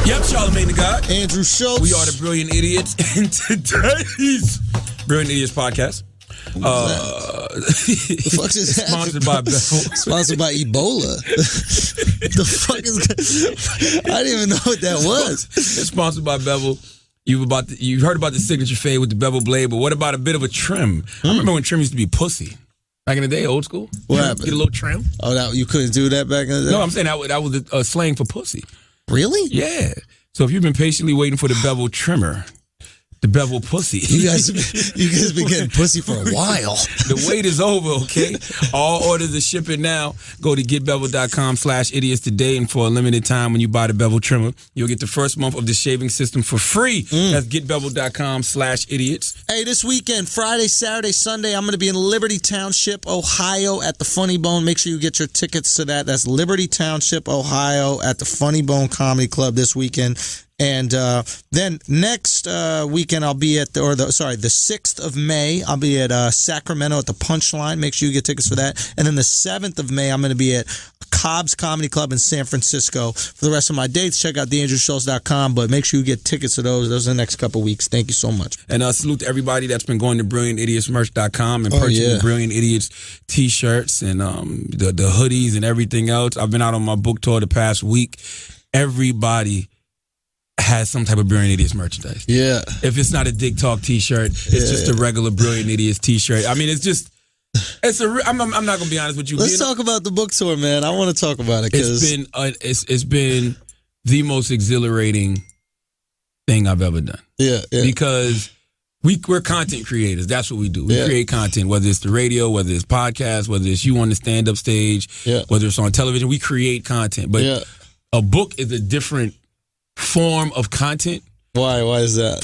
Yep, Charlamagne the God. Andrew Schultz. We are the Brilliant Idiots, and today's Brilliant Idiots podcast. The fuck is that? Sponsored by Bevel. Sponsored by Ebola. The fuck is? I didn't even know what that was. It's sponsored by Bevel. You've heard about the signature fade with the bevel blade, but what about a bit of a trim? I remember when trim used to be pussy. Back in the day, old school. What happened? Get a little trim. Oh, you couldn't do that back in the day? No, I'm saying that was a slang for pussy. Really? Yeah. So if you've been patiently waiting for the bevel trimmer, the bevel pussy. You guys been getting pussy for a while. The wait is over, okay? All orders are shipping now. Go to getbevel.com/idiots today, and for a limited time when you buy the bevel trimmer, you'll get the first month of the shaving system for free. That's getbevel.com/idiots. Hey, this weekend, Friday, Saturday, Sunday, I'm going to be in Liberty Township, Ohio at the Funny Bone. Make sure you get your tickets to that. That's Liberty Township, Ohio at the Funny Bone Comedy Club this weekend. And then next weekend, I'll be at the 6th of May, I'll be at Sacramento at the Punchline. Make sure you get tickets for that. And then the 7th of May, I'm going to be at Cobb's Comedy Club in San Francisco. For the rest of my dates, check out theandrewschultz.com, but make sure you get tickets to those. Those are the next couple weeks. Thank you so much. And salute to everybody that's been going to BrilliantIdiotsMerch.com and purchasing Brilliant Idiots t-shirts and the hoodies and everything else. I've been out on my book tour the past week. Everybody has some type of Brilliant Idiots merchandise. Yeah. If it's not a Dick Talk t-shirt, it's just a regular Brilliant Idiots t-shirt. I mean, I'm not going to be honest with you. Let's talk about the book tour, man. I want to talk about it. It's been the most exhilarating thing I've ever done. Yeah. Because we're content creators. That's what we do. We create content, whether it's the radio, whether it's podcasts, whether it's you on the stand-up stage, whether it's on television. We create content. But a book is a different form of content. Why is that?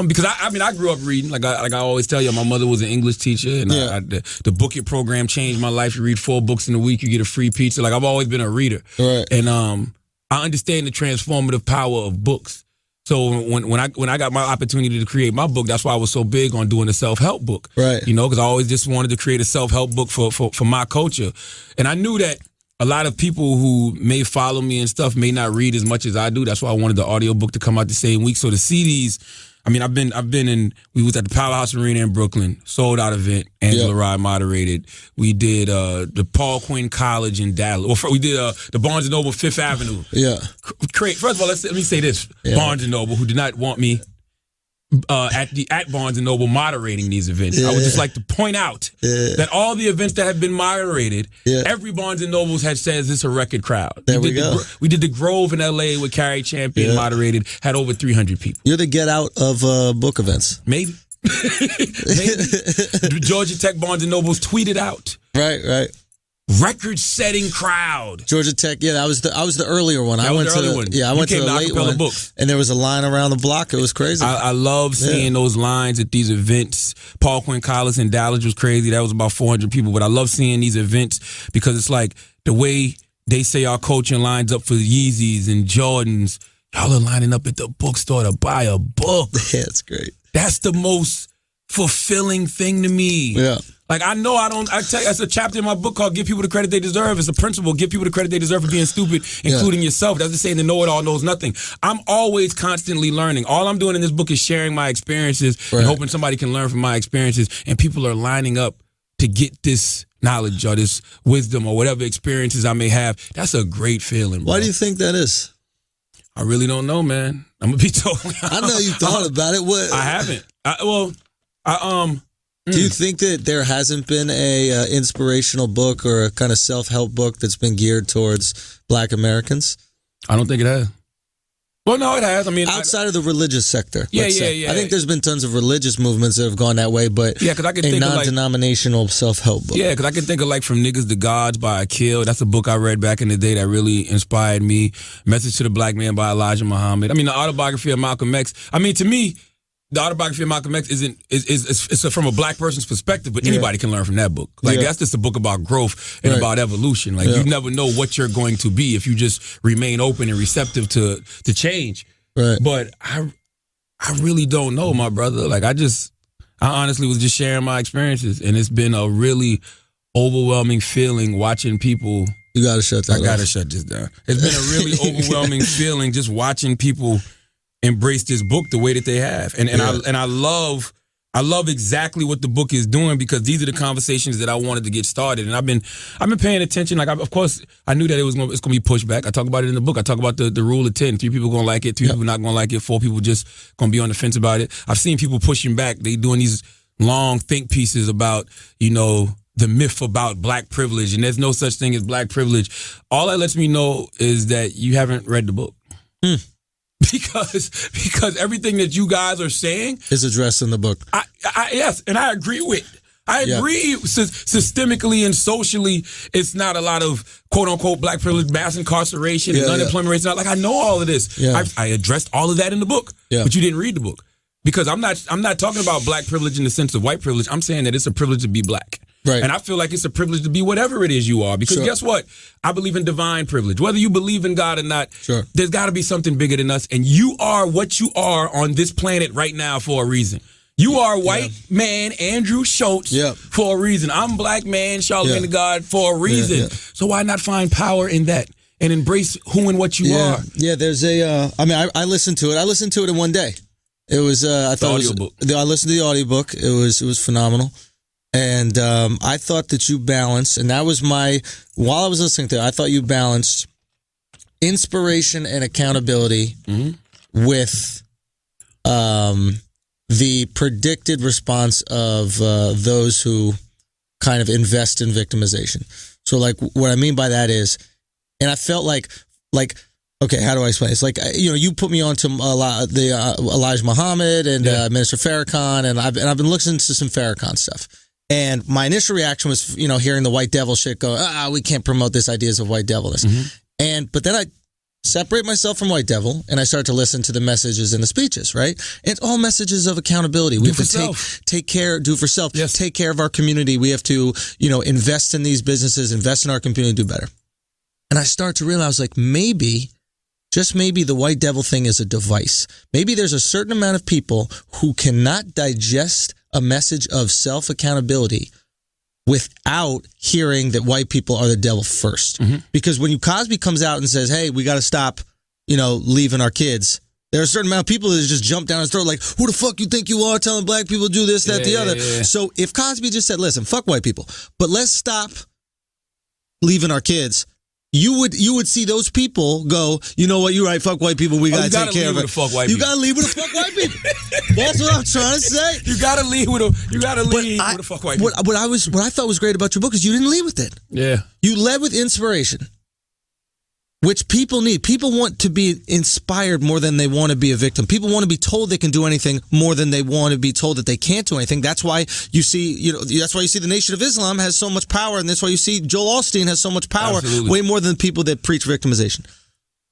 Because I grew up reading. Like I always tell you, my mother was an English teacher, and the Book It program changed my life. You read 4 books in a week, you get a free pizza. Like I've always been a reader, right? And I understand the transformative power of books. So when I got my opportunity to create my book, that's why I was so big on doing a self-help book, right? You know, because I always just wanted to create a self-help book for my culture, and I knew that a lot of people who may follow me and stuff may not read as much as I do. That's why I wanted the audiobook to come out the same week. So the CDs, I mean, we was at the Powerhouse Arena in Brooklyn, sold out event, Angela Rye moderated. We did the Paul Quinn College in Dallas. We did the Barnes & Noble 5th Avenue. Yeah. First of all, let me say this. Barnes & Noble, who did not want me at Barnes & Noble moderating these events. I would just like to point out that all the events that have been moderated, every Barnes & Noble's had says it's a record crowd. There we go. We did the Grove in L.A. with Carrie Champion moderated, had over 300 people. You're the Get Out of book events. Maybe. The Georgia Tech Barnes & Noble's tweeted out. Right. Record-setting crowd. Georgia Tech, that was the earlier one. I went to the early one. Yeah, I went to the late one. Books. And there was a line around the block. It was crazy. I love seeing those lines at these events. Paul Quinn College in Dallas was crazy. That was about 400 people. But I love seeing these events because it's like the way they say our coaching lines up for Yeezys and Jordans. Y'all are lining up at the bookstore to buy a book. Yeah, it's great. That's the most fulfilling thing to me. Yeah. Like, I tell you, that's a chapter in my book called Give People the Credit They Deserve. It's a principle, give people the credit they deserve for being stupid, including yourself. That's just saying the know-it-all knows nothing. I'm always constantly learning. All I'm doing in this book is sharing my experiences and hoping somebody can learn from my experiences, and people are lining up to get this knowledge or this wisdom or whatever experiences I may have. That's a great feeling, bro. Why do you think that is? I really don't know, man. I'm going to be totally honest. I know you thought about it. What? I haven't. Do you think that there hasn't been a inspirational book or a kind of self-help book that's been geared towards Black Americans? I don't think it has. Well, no, it has. I mean, outside of the religious sector. Yeah. I think there's been tons of religious movements that have gone that way, but I can think non-denominational self-help book. Yeah, because I can think of From Niggas to Gods by Akil. That's a book I read back in the day that really inspired me. Message to the Black Man by Elijah Muhammad. I mean, the autobiography of Malcolm X. I mean, to me, the autobiography of Malcolm X is from a black person's perspective, but anybody can learn from that book. That's just a book about growth and about evolution. You never know what you're going to be if you just remain open and receptive to change. Right. But I really don't know, my brother. I honestly was just sharing my experiences, and it's been a really overwhelming feeling watching people You got to shut that off. I got to shut this down. It's been a really overwhelming feeling just watching people embrace this book the way that they have. And I love exactly what the book is doing, because these are the conversations that I wanted to get started. And I've been paying attention. Like, of course, I knew that it's going to be pushback. I talk about it in the book. I talk about the rule of 10. 3 people going to like it, 3 people not going to like it, 4 people just going to be on the fence about it. I've seen people pushing back. They doing these long think pieces about, the myth about black privilege, and there's no such thing as black privilege. All that lets me know is that you haven't read the book. Because everything that you guys are saying is addressed in the book. Yes, and I agree with. I agree systemically and socially, it's not a lot of quote unquote black privilege, mass incarceration, and unemployment rates. Like, I know all of this. Yeah. I addressed all of that in the book, but you didn't read the book, because I'm not talking about black privilege in the sense of white privilege. I'm saying that it's a privilege to be black. Right. And I feel like it's a privilege to be whatever it is you are. Because guess what? I believe in divine privilege. Whether you believe in God or not, there's got to be something bigger than us. And you are what you are on this planet right now for a reason. You are white man Andrew Schultz for a reason. I'm black man Charlamagne the God for a reason. So why not find power in that and embrace who and what you are? Yeah, there's I listened to it. I listened to it in one day. It was I listened to the audiobook. It was phenomenal. And I thought that you balanced, and that was while I was listening to it, I thought you balanced inspiration and accountability with the predicted response of those who kind of invest in victimization. So, like, what I mean by that is, and I felt like, okay, how do I explain? It's like, you put me on to Elijah Muhammad and Minister Farrakhan, and I've been listening to some Farrakhan stuff. And my initial reaction was, hearing the white devil shit go, we can't promote this ideas of white devilness. But then I separate myself from white devil and I start to listen to the messages and the speeches, right? And it's all messages of accountability. We have to take care, do for self, take care of our community. We have to, invest in these businesses, invest in our community, do better. And I start to realize, like, just maybe the white devil thing is a device. Maybe there's a certain amount of people who cannot digest a message of self-accountability without hearing that white people are the devil first. Because when Cosby comes out and says, hey, we got to stop, leaving our kids, there are a certain amount of people that just jump down his throat like, who the fuck you think you are telling black people to do this, that, the other. So if Cosby just said, listen, fuck white people, but let's stop leaving our kids, you would see those people go, you know what, you're right, fuck white people, we gotta take care of it. You gotta leave with the fuck white people. That's what I'm trying to say. You gotta leave with the fuck white people. What I thought was great about your book is you didn't lead with it. Yeah. You led with inspiration, which people need. People want to be inspired more than they want to be a victim. People want to be told they can do anything more than they want to be told that they can't do anything. That's why you see, that's why you see the Nation of Islam has so much power, and that's why you see Joel Osteen has so much power, way more than people that preach victimization.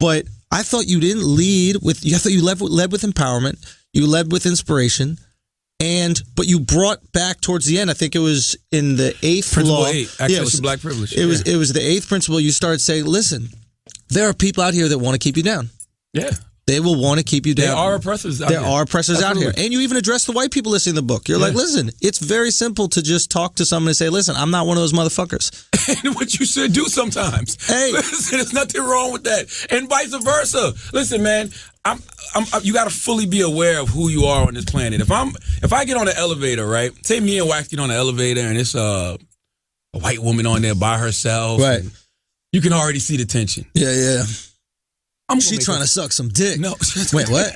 But I thought you didn't lead with. I thought you led with empowerment. You led with inspiration. But you brought back towards the end, I think it was in the 8th Principle law. 8, access to black privilege. It was the 8th principle. You started saying, listen, there are people out here that want to keep you down. Yeah. They will want to keep you down. There are oppressors out here. There are oppressors out here. And you even address the white people listening to the book. You're like, listen, it's very simple to just talk to someone and say, listen, I'm not one of those motherfuckers. And what you should do sometimes. Hey. Listen, there's nothing wrong with that. And vice versa. Listen, man, you got to fully be aware of who you are on this planet. If I get on the elevator, right? Say me and Wax get on the elevator and it's a white woman on there by herself. Right. You can already see the tension. Yeah. She's trying to suck some dick. No. Wait, what?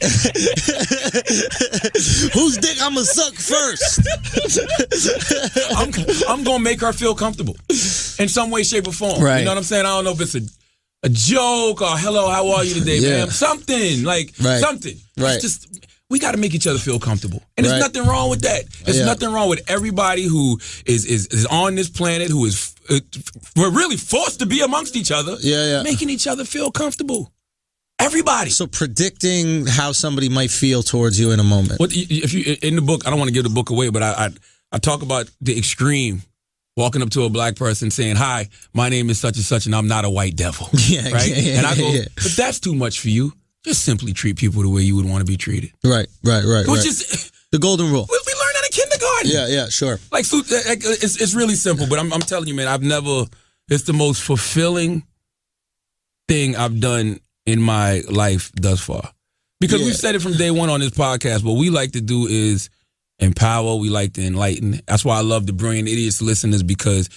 Whose dick I'm going to suck first? I'm going to make her feel comfortable in some way, shape, or form. Right. You know what I'm saying? I don't know if it's a joke or hello, how are you today, man? Something. Something. Right. It's just, we got to make each other feel comfortable. And there's nothing wrong with that. There's nothing wrong with everybody who is on this planet, who is we're really forced to be amongst each other, making each other feel comfortable. Everybody. So predicting how somebody might feel towards you in a moment. If you in the book, I don't want to give the book away, but I talk about the extreme. Walking up to a black person saying, hi, my name is such and such, and I'm not a white devil. Right? And I go, but that's too much for you. Just simply treat people the way you would want to be treated. Right. Which is the golden rule. We learned that in kindergarten. Yeah, sure. Like, it's really simple, but I'm telling you, man, I've never It's the most fulfilling thing I've done in my life thus far. Because we've said it from day one on this podcast. What we like to do is empower. We like to enlighten. That's why I love the Brilliant Idiots listeners, because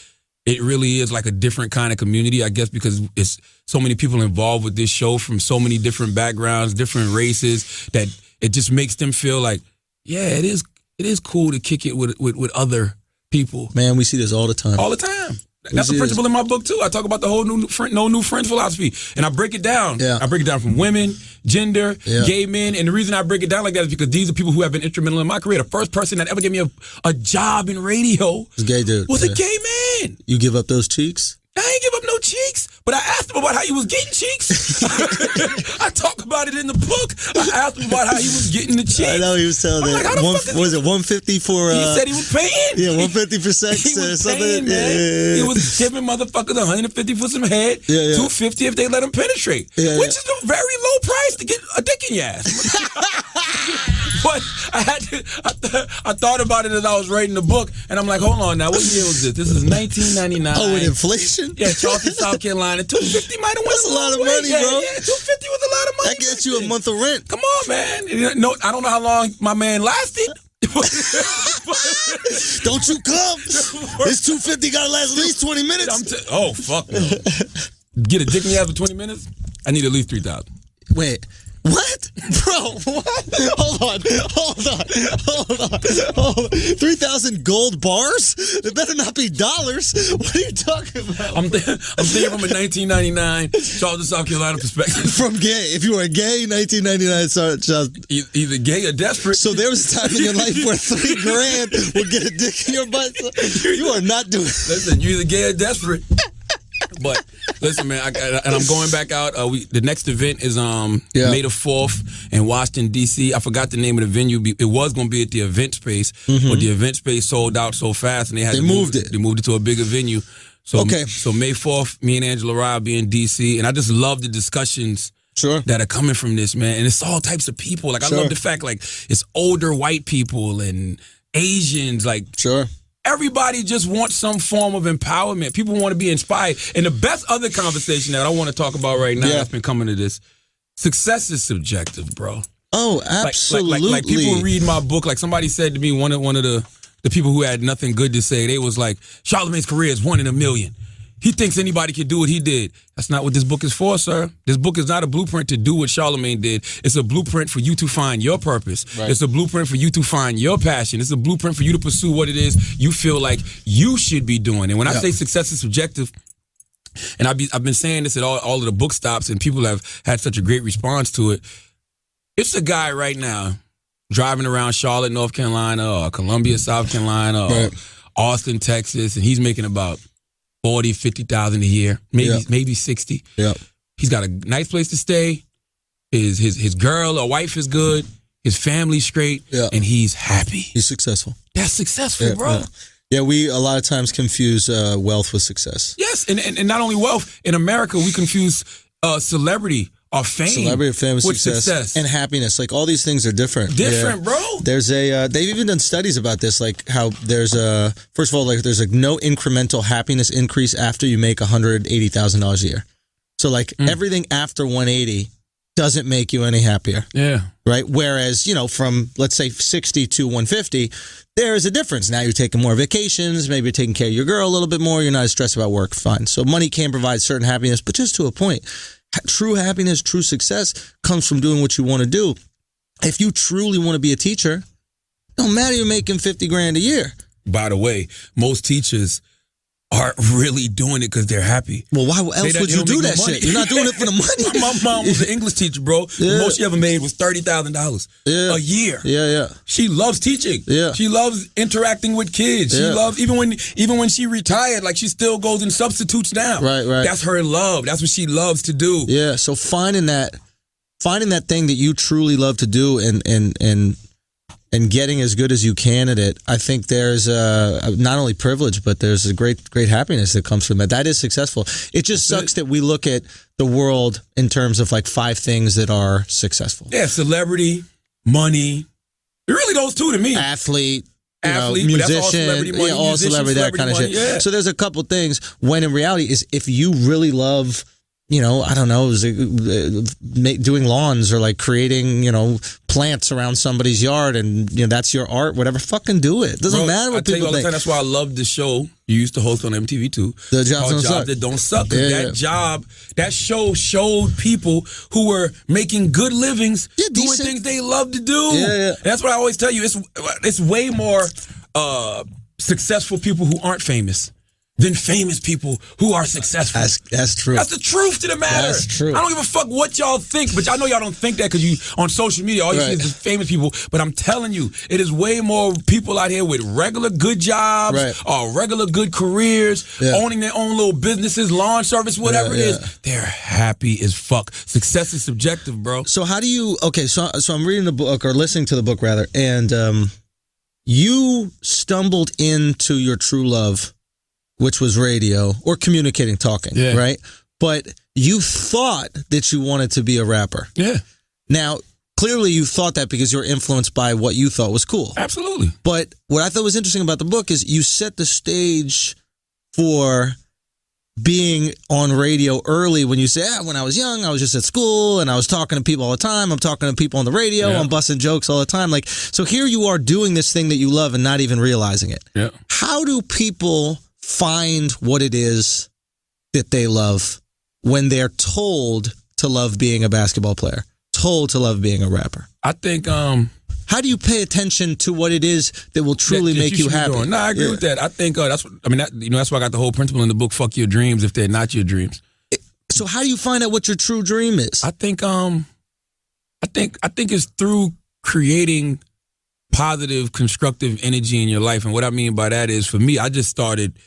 it really is like a different kind of community, I guess, because it's so many people involved with this show from so many different backgrounds, different races, that it just makes them feel like, yeah, it is cool to kick it with other people. Man, we see this all the time. All the time. That's a principle in my book, too. I talk about the whole no new friends philosophy. And I break it down. Yeah. I break it down from women, gender, gay men. And the reason I break it down like that is because these are people who have been instrumental in my career. The first person that ever gave me a job in radio was a gay dude. Was a gay man. You give up those cheeks? I ain't give up no cheeks, but I asked him about how he was getting cheeks. I talk about it in the book. I asked him about how he was getting the cheeks. I know he was telling that. Like, was it 150 for? He said he was paying. Yeah, 150 for sex or something. Paying, man. He was giving motherfuckers 150 for some head, 250 if they let him penetrate, which is a very low price to get a dick in your ass. But I thought about it as I was writing the book, and I'm like, hold on now, what year was this? This is 1999. Oh, with inflation? Yeah, Charleston, South Carolina. $250 might have went. That's a lot of money, bro. Yeah, $250 was a lot of money. That gets you a month of rent. Come on, man. No, I don't know how long my man lasted. Don't you come. This $250 gotta last at least 20 minutes. Oh, fuck no. Get a dick in your ass for 20 minutes? I need at least 3,000. Wait. What? Bro, what? Hold on. 3,000 gold bars? It better not be dollars. What are you talking about? I'm thinking from a 1999 Charleston, South Carolina perspective. From gay. If you were gay, 1999 either gay or desperate. So there was a time in your life where $3,000 would get a dick in your butt. You are not doing it. Listen, you're either gay or desperate. But listen, man, and I'm going back out. The next event is May the 4th in Washington, D.C. I forgot the name of the venue. It was going to be at the event space, but the event space sold out so fast, and they moved it. They moved it to a bigger venue. So May 4th, me and Angela Rye will be in D.C., and I just love the discussions that are coming from this, man. And it's all types of people. Like, I love the fact, like, it's older white people and Asians, like... Everybody just wants some form of empowerment. People want to be inspired. And the best other conversation that I want to talk about right now that's been coming to this, success is subjective, bro. Oh, absolutely. Like people read my book. Like somebody said to me, one of the people who had nothing good to say, they was like, Charlamagne's career is 1 in a million. He thinks anybody can do what he did. That's not what this book is for, sir. This book is not a blueprint to do what Charlamagne did. It's a blueprint for you to find your purpose. Right. It's a blueprint for you to find your passion. It's a blueprint for you to pursue what it is you feel like you should be doing. And when I say success is subjective, and I've been saying this at all of the book stops, and people have had such a great response to it. It's a guy right now driving around Charlotte, North Carolina, or Columbia, South Carolina, or Austin, Texas, and he's making about 40, 50,000 a year, maybe 60. Yeah. He's got a nice place to stay. His girl or wife is good. His family's straight, and he's happy. He's successful. That's successful, bro. Yeah, we a lot of times confuse wealth with success. Yes, and not only wealth. In America, we confuse celebrity or fame. Celebrity or fame with success. And happiness. Like, all these things are different. Bro. There's they've even done studies about this, like how there's first of all, like there's no incremental happiness increase after you make $180,000 a year. So like everything after 180 doesn't make you any happier. Yeah. Right? Whereas, from, let's say, 60 to 150, there is a difference. Now you're taking more vacations, maybe you're taking care of your girl a little bit more, you're not as stressed about work, fine. So money can provide certain happiness, but just to a point. True happiness, true success comes from doing what you want to do. If you truly want to be a teacher, no matter you're making $50,000 a year. By the way, most teachers aren't really doing it because they're happy. Well, why else would you do that shit? You're not doing it for the money. My mom was an English teacher, bro. The most she ever made was $30,000 a year. Yeah. She loves teaching. Yeah. She loves interacting with kids. She loves even when she retired, like, she still goes and substitutes now. Right. That's her love. That's what she loves to do. Yeah. So finding that thing that you truly love to do and getting as good as you can at it, I think there's not only privilege, but there's a great happiness that comes from it. That is successful. It just sucks that we look at the world in terms of like 5 things that are successful. Yeah, celebrity, money. Really those 2 to me. Athlete. athlete, musician, all celebrity, that kind of shit. Yeah. So there's a couple things when in reality is if you really love, I don't know, doing lawns or like creating, plants around somebody's yard and that's your art, whatever, fucking do it. Doesn't matter what people think. That's why I love the show you used to host on MTV too. The Jobs That Don't Suck. That show showed people who were making good livings, doing things they love to do. Yeah. And that's what I always tell you. It's way more successful people who aren't famous than famous people who are successful. That's true. That's the truth to the matter. That's true. I don't give a fuck what y'all think, but I know y'all don't think that because you on social media, all you see is just famous people. But I'm telling you, it is way more people out here with regular good jobs or regular good careers, owning their own little businesses, lawn service, whatever it is. They're happy as fuck. Success is subjective, bro. So how do you? Okay, so I'm reading the book or listening to the book rather, and you stumbled into your true love, which was radio or communicating, talking, right? But you thought that you wanted to be a rapper. Yeah. Now, clearly you thought that because you were influenced by what you thought was cool. Absolutely. But what I thought was interesting about the book is you set the stage for being on radio early when you say, when I was young, I was just at school and I was talking to people all the time. I'm talking to people on the radio. I'm busting jokes all the time. Like, so here you are doing this thing that you love and not even realizing it. Yeah. How do people find what it is that they love when they're told to love being a basketball player, told to love being a rapper? I think how do you pay attention to what it is that will truly make you happy? No, I agree with that. I think that's why I got the whole principle in the book, fuck your dreams if they're not your dreams. So how do you find out what your true dream is? I think it's through creating positive, constructive energy in your life. And what I mean by that is, for me, I just started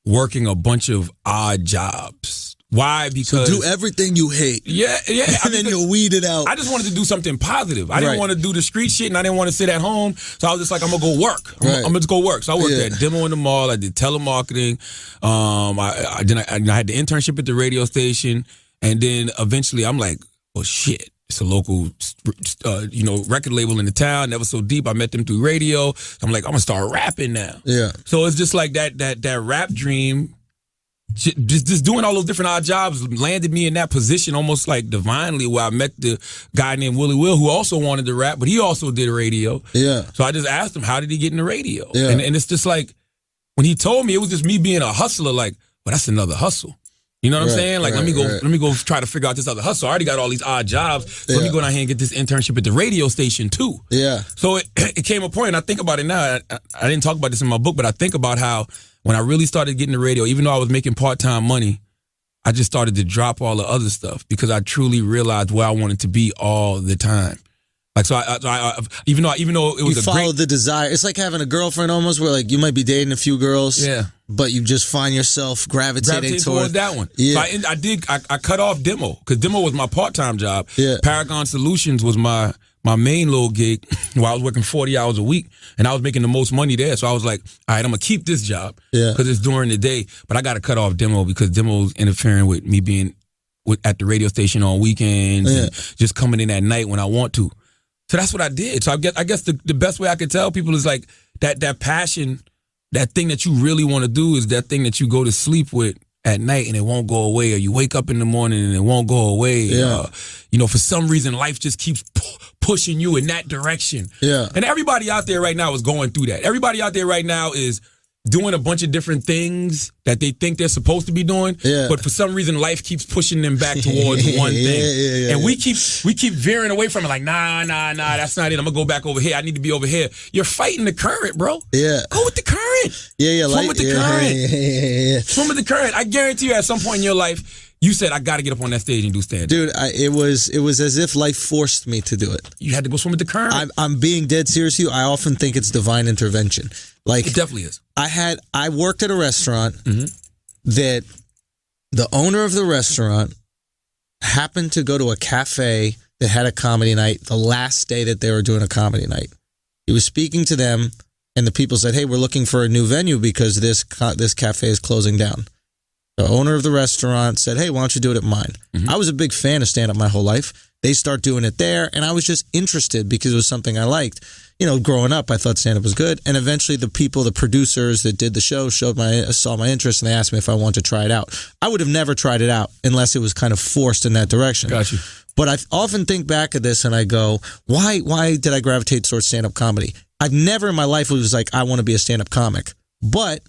working a bunch of odd jobs. Why? Because do everything you hate. Yeah. And then you'll weed it out. I just wanted to do something positive. I didn't want to do the street shit, and I didn't want to sit at home. So I was just like, I'm gonna go work. I'm gonna just go work. So I worked at Demo in the mall. I did telemarketing. I had the internship at the radio station, and then eventually I'm like, well, shit. It's a local, record label in the town. Never So Deep. I met them through radio. I'm like, I'm gonna start rapping now. Yeah. So it's just like that rap dream. Just doing all those different odd jobs landed me in that position almost like divinely, where I met the guy named Willie Will who also wanted to rap, but he also did radio. Yeah. So I just asked him, how did he get in the radio? Yeah. And it's just like, when he told me, it was just me being a hustler, like, well, that's another hustle. You know what I'm saying? Like, let me go try to figure out this other hustle. I already got all these odd jobs. So let me go down here and get this internship at the radio station too. Yeah. So it came a point, and I think about it now. I didn't talk about this in my book, but I think about how when I really started getting the radio, even though I was making part-time money, I just started to drop all the other stuff because I truly realized where I wanted to be all the time. Like, so I even though it was you follow the desire. It's like having a girlfriend almost, where like you might be dating a few girls, but you just find yourself gravitating towards that one. Yeah. So I cut off Demo because Demo was my part-time job. Yeah. Paragon Solutions was my main little gig while I was working 40 hours a week, and I was making the most money there. So I was like, all right, I'm gonna keep this job because it's during the day, but I got to cut off Demo because Demo's interfering with me being at the radio station on weekends and just coming in at night when I want to. So that's what I did. So I guess the best way I could tell people is like that passion, that thing that you really want to do is that thing that you go to sleep with at night and it won't go away, or you wake up in the morning and it won't go away. Yeah. For some reason, life just keeps pushing you in that direction. Yeah. And everybody out there right now is going through that. Everybody out there right now is doing a bunch of different things that they think they're supposed to be doing, but for some reason life keeps pushing them back towards one thing. And we keep veering away from it, like, nah, that's not it. I'm gonna go back over here. I need to be over here. You're fighting the current, bro. Yeah. Go with the current. Swim with the current. Swim with the current. I guarantee you at some point in your life, you said, I got to get up on that stage and do stand-up. Dude, it was as if life forced me to do it. You had to go swim with the current? I'm being dead serious with you. I often think it's divine intervention. Like, it definitely is. I worked at a restaurant that the owner of the restaurant happened to go to a cafe that had a comedy night the last day that they were doing a comedy night. He was speaking to them, and the people said, hey, we're looking for a new venue because this cafe is closing down. The owner of the restaurant said, hey, why don't you do it at mine? I was a big fan of stand-up my whole life. They start doing it there, and I was just interested because it was something I liked. Growing up, I thought stand-up was good, and eventually the producers that did the show saw my interest, and they asked me if I wanted to try it out. I would have never tried it out unless it was kind of forced in that direction. Got you. But I often think back at this and I go, why did I gravitate towards stand-up comedy? I've never in my life was like, I want to be a stand-up comic. But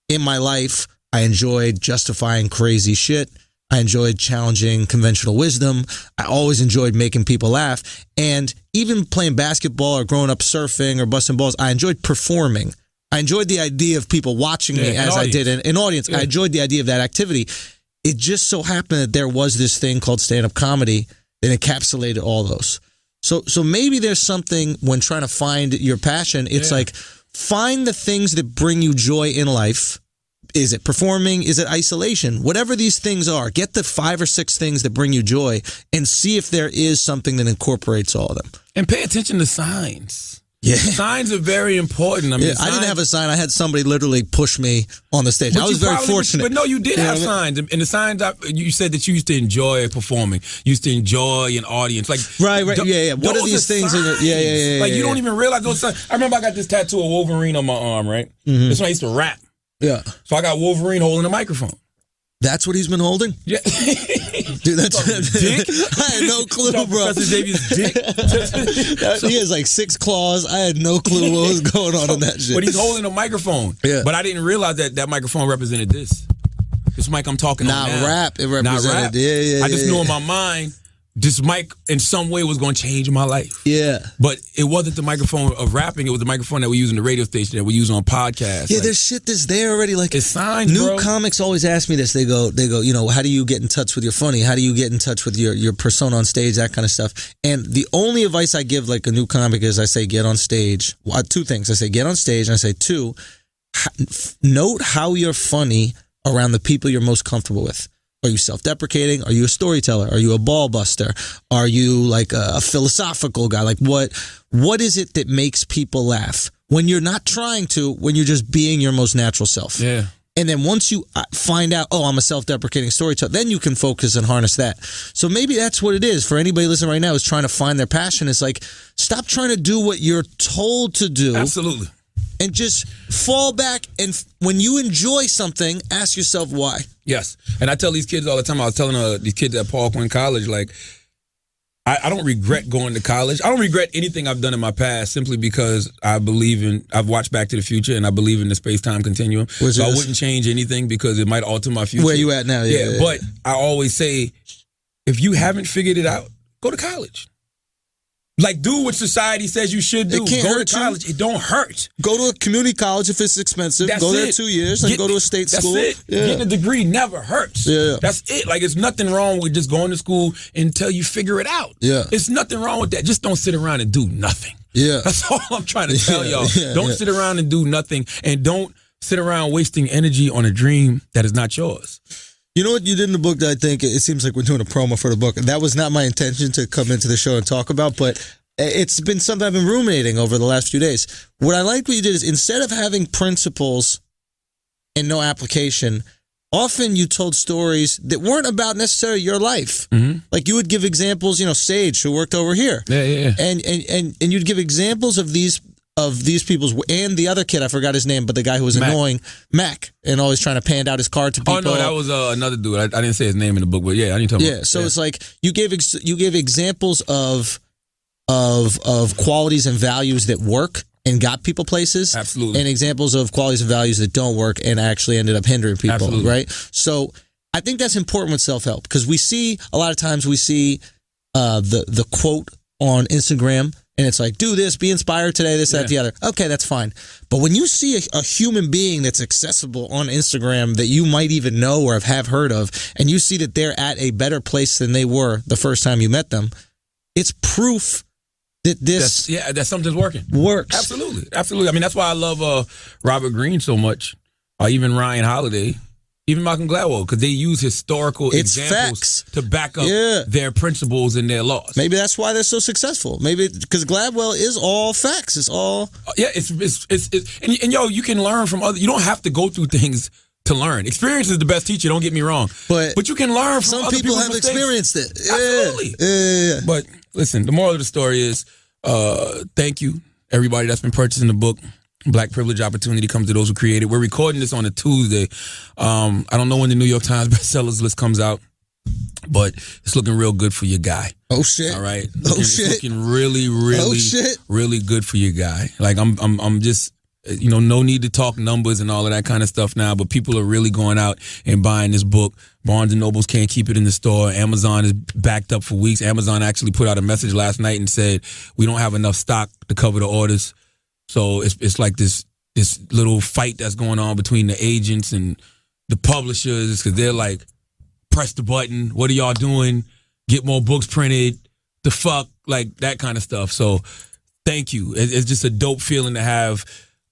in my life, I enjoyed justifying crazy shit. I enjoyed challenging conventional wisdom. I always enjoyed making people laugh. And even playing basketball or growing up surfing or busting balls, I enjoyed performing. I enjoyed the idea of people watching me as I did an audience. Yeah. I enjoyed the idea of that activity. It just so happened that there was this thing called stand-up comedy that encapsulated all those. So maybe there's something when trying to find your passion, it's like find the things that bring you joy in life. Is it performing? Is it isolation? Whatever these things are, get the 5 or 6 things that bring you joy and see if there is something that incorporates all of them. And pay attention to signs. Yeah. Signs are very important. I mean, I didn't have a sign. I had somebody literally push me on the stage. I was very fortunate. But no, you did have signs. And the signs, you said that you used to enjoy performing. You used to enjoy an audience. Right. Yeah. What are these things? Yeah. You don't even realize those signs. I remember I got this tattoo of Wolverine on my arm, right? Mm-hmm. This one I used to rap. Yeah. So I got Wolverine holding a microphone. That's what he's been holding? Yeah. Dude, that's dick? I had no clue, bro. Professor Davies' dick. He has like 6 claws. I had no clue what was going on in that shit. But he's holding a microphone. Yeah. But I didn't realize that microphone represented this. This mic I'm talking on now. Not rap. It represented. Not rap. Yeah. I just knew in my mind this mic in some way was going to change my life. Yeah. But it wasn't the microphone of rapping. It was the microphone that we use in the radio station, that we use on podcasts. Yeah, there's shit that's there already. Like, it's signs, new comics always ask me this. They go, how do you get in touch with your funny? How do you get in touch with your persona on stage, that kind of stuff? And the only advice I give like a new comic is I say, get on stage. 2 things. I say, get on stage. And I say, 2, note how you're funny around the people you're most comfortable with. Are you self-deprecating? Are you a storyteller? Are you a ball buster? Are you like a philosophical guy? Like what is it that makes people laugh? When you're not trying to, when you're just being your most natural self. Yeah. And then once you find out, I'm a self-deprecating storyteller, then you can focus and harness that. So maybe that's what it is for anybody listening right now is trying to find their passion. It's like, stop trying to do what you're told to do. Absolutely. And just fall back, and when you enjoy something, ask yourself why. Yes. And I tell these kids all the time, I was telling these kids at Paul Quinn College, like, I don't regret going to college. I don't regret anything I've done in my past simply because I've watched Back to the Future and I believe in the space-time continuum. So I wouldn't change anything because it might alter my future. Where you at now? Yeah. But I always say, if you haven't figured it out, go to college. Like, do what society says you should do. Go to college. It don't hurt. Go to a community college if it's expensive. Go there 2 years and go to a state school. That's it. Yeah. Getting a degree never hurts. Yeah. That's it. Like, it's nothing wrong with just going to school until you figure it out. Yeah. It's nothing wrong with that. Just don't sit around and do nothing. Yeah. That's all I'm trying to tell y'all. Don't sit around and do nothing, and don't sit around wasting energy on a dream that is not yours. You know what you did in the book that I think it seems like we're doing a promo for the book. That was not my intention to come into the show and talk about, but it's been something I've been ruminating over the last few days. What I liked what you did is instead of having principles and no application, often you told stories that weren't about necessarily your life. Mm-hmm. Like you would give examples, Sage, who worked over here. Yeah. And you'd give examples of these people's, and the other kid, I forgot his name, but the guy who was annoying, Mac, and always trying to pan out his card to people. Oh no, that was another dude. I didn't say his name in the book, but yeah, I didn't tell him. Yeah, so it's like you gave examples of qualities and values that work and got people places. Absolutely. And examples of qualities and values that don't work and actually ended up hindering people. Absolutely. Right? So I think that's important with self-help because a lot of times we see the quote on Instagram and it's like, do this, be inspired today, this, that, the other. Okay, that's fine. But when you see a human being that's accessible on Instagram that you might even know or have heard of, and you see that they're at a better place than they were the first time you met them, it's proof that that something's working. Works. Absolutely. I mean, that's why I love Robert Greene so much, even Ryan Holiday, even Malcolm Gladwell, because they use historical examples to back up their principles and their laws. Maybe that's why they're so successful. Maybe because Gladwell is all facts. It's all and yo, you can learn from other. You don't have to go through things to learn. Experience is the best teacher, don't get me wrong. But you can learn from some other people have mistakes. experienced it. Absolutely. Yeah. But listen, the moral of the story is thank you, everybody that's been purchasing the book. Black Privilege Opportunity comes to those who create it. We're recording this on a Tuesday. I don't know when the New York Times bestsellers list comes out, but it's looking real good for your guy. Oh shit! All right. It's looking really, really, really good for your guy. Like I'm just, no need to talk numbers and all of that kind of stuff now, but people are really going out and buying this book. Barnes and Nobles can't keep it in the store. Amazon is backed up for weeks. Amazon actually put out a message last night and said we don't have enough stock to cover the orders. So it's like this little fight that's going on between the agents and the publishers because they're like, press the button. What are y'all doing? Get more books printed. The fuck? Like that kind of stuff. So thank you. It's just a dope feeling to have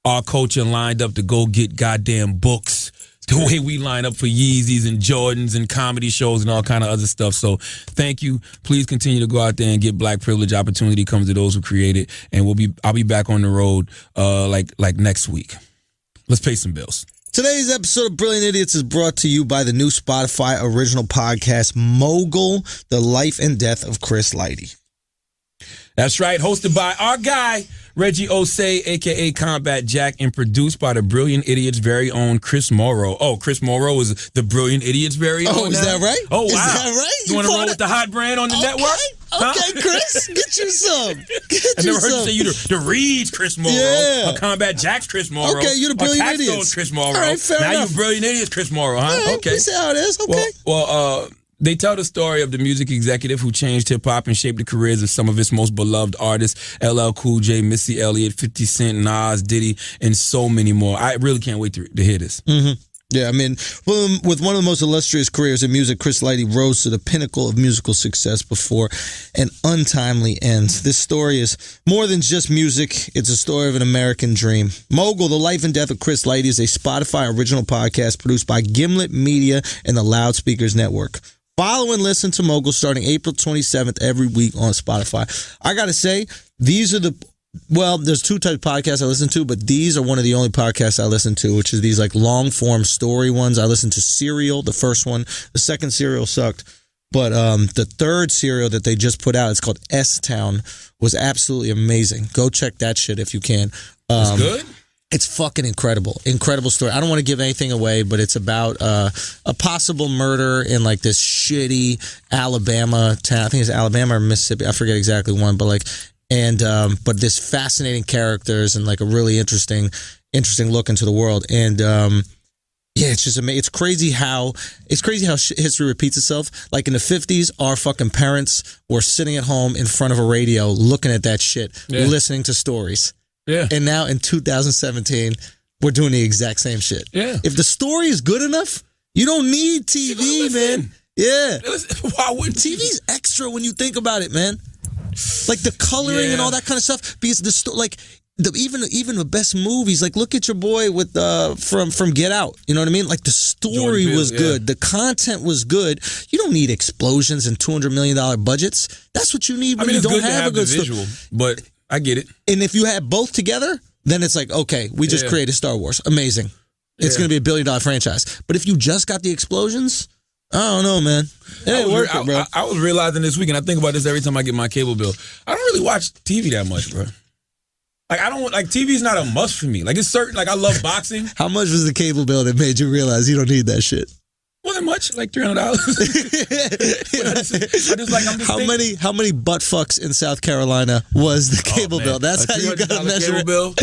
our culture lined up to go get goddamn books the way we line up for Yeezys and Jordans and comedy shows and all kind of other stuff. So thank you. Please continue to go out there and get Black Privilege. Opportunity comes to those who create it. And I'll be back on the road like next week. Let's pay some bills. Today's episode of Brilliant Idiots is brought to you by the new Spotify original podcast, Mogul, The Life and Death of Chris Lighty. That's right. Hosted by our guy, Reggie Osei, a.k.a. Combat Jack, and produced by the Brilliant Idiots' very own Chris Morrow. Oh, Chris Morrow is the Brilliant Idiots' very own. Oh, is that right? Oh, wow. Is that right? You want to roll with the hot brand on the network? Okay, Chris, get you some. I never heard you say you the Reed's Chris Morrow, or Combat Jack's Chris Morrow. Okay, you're the Brilliant or Idiots. Chris Morrow. All right, fair enough. Now you're Brilliant Idiots Chris Morrow, huh? All right, okay. We see how it is. Okay. Well, they tell the story of the music executive who changed hip-hop and shaped the careers of some of its most beloved artists, LL Cool J, Missy Elliott, 50 Cent, Nas, Diddy, and so many more. I really can't wait to hear this. Mm-hmm. Yeah, I mean, with one of the most illustrious careers in music, Chris Lighty rose to the pinnacle of musical success before an untimely end. This story is more than just music. It's a story of an American dream. Mogul, The Life and Death of Chris Lighty is a Spotify original podcast produced by Gimlet Media and the Loudspeakers Network. Follow and listen to Mogul starting April 27th every week on Spotify. I got to say, these are there's two types of podcasts I listen to, but these are one of the only podcasts I listen to, which is these like long form story ones. I listened to Serial, the first one. The second Serial sucked. But the third Serial that they just put out, it's called S-Town, was absolutely amazing. Go check that shit if you can. It's good? It's fucking incredible. Incredible story. I don't want to give anything away, but it's about a possible murder in like this shitty Alabama town. I think it's Alabama or Mississippi. I forget exactly one, but like, but this fascinating characters and like a really interesting look into the world. And yeah, it's just amazing. It's crazy how history repeats itself. Like in the 50s, our fucking parents were sitting at home in front of a radio, looking at that shit, listening to stories. Yeah. And now in 2017, we're doing the exact same shit. Yeah. If the story is good enough, you don't need TV, man. Yeah. Why wouldn't TV's extra when you think about it, man? Like the coloring and all that kind of stuff. Because even the best movies, like look at your boy with from Get Out. You know what I mean? Like the story was good, the content was good. You don't need explosions and $200 million budgets. That's what you need when you don't have a good visual. But I get it. And if you have both together, then it's like, okay, we just created Star Wars. Amazing. It's going to be $1 billion franchise. But if you just got the explosions, I don't know, man. It ain't worth it, bro. I was realizing this week, and I think about this every time I get my cable bill. I don't really watch TV that much, bro. Like, TV's not a must for me. Like, it's certain, like, I love boxing. How much was the cable bill that made you realize you don't need that shit? Wasn't much, like $300. How many butt fucks in South Carolina was the cable bill? That's how you gotta measure it. Bill,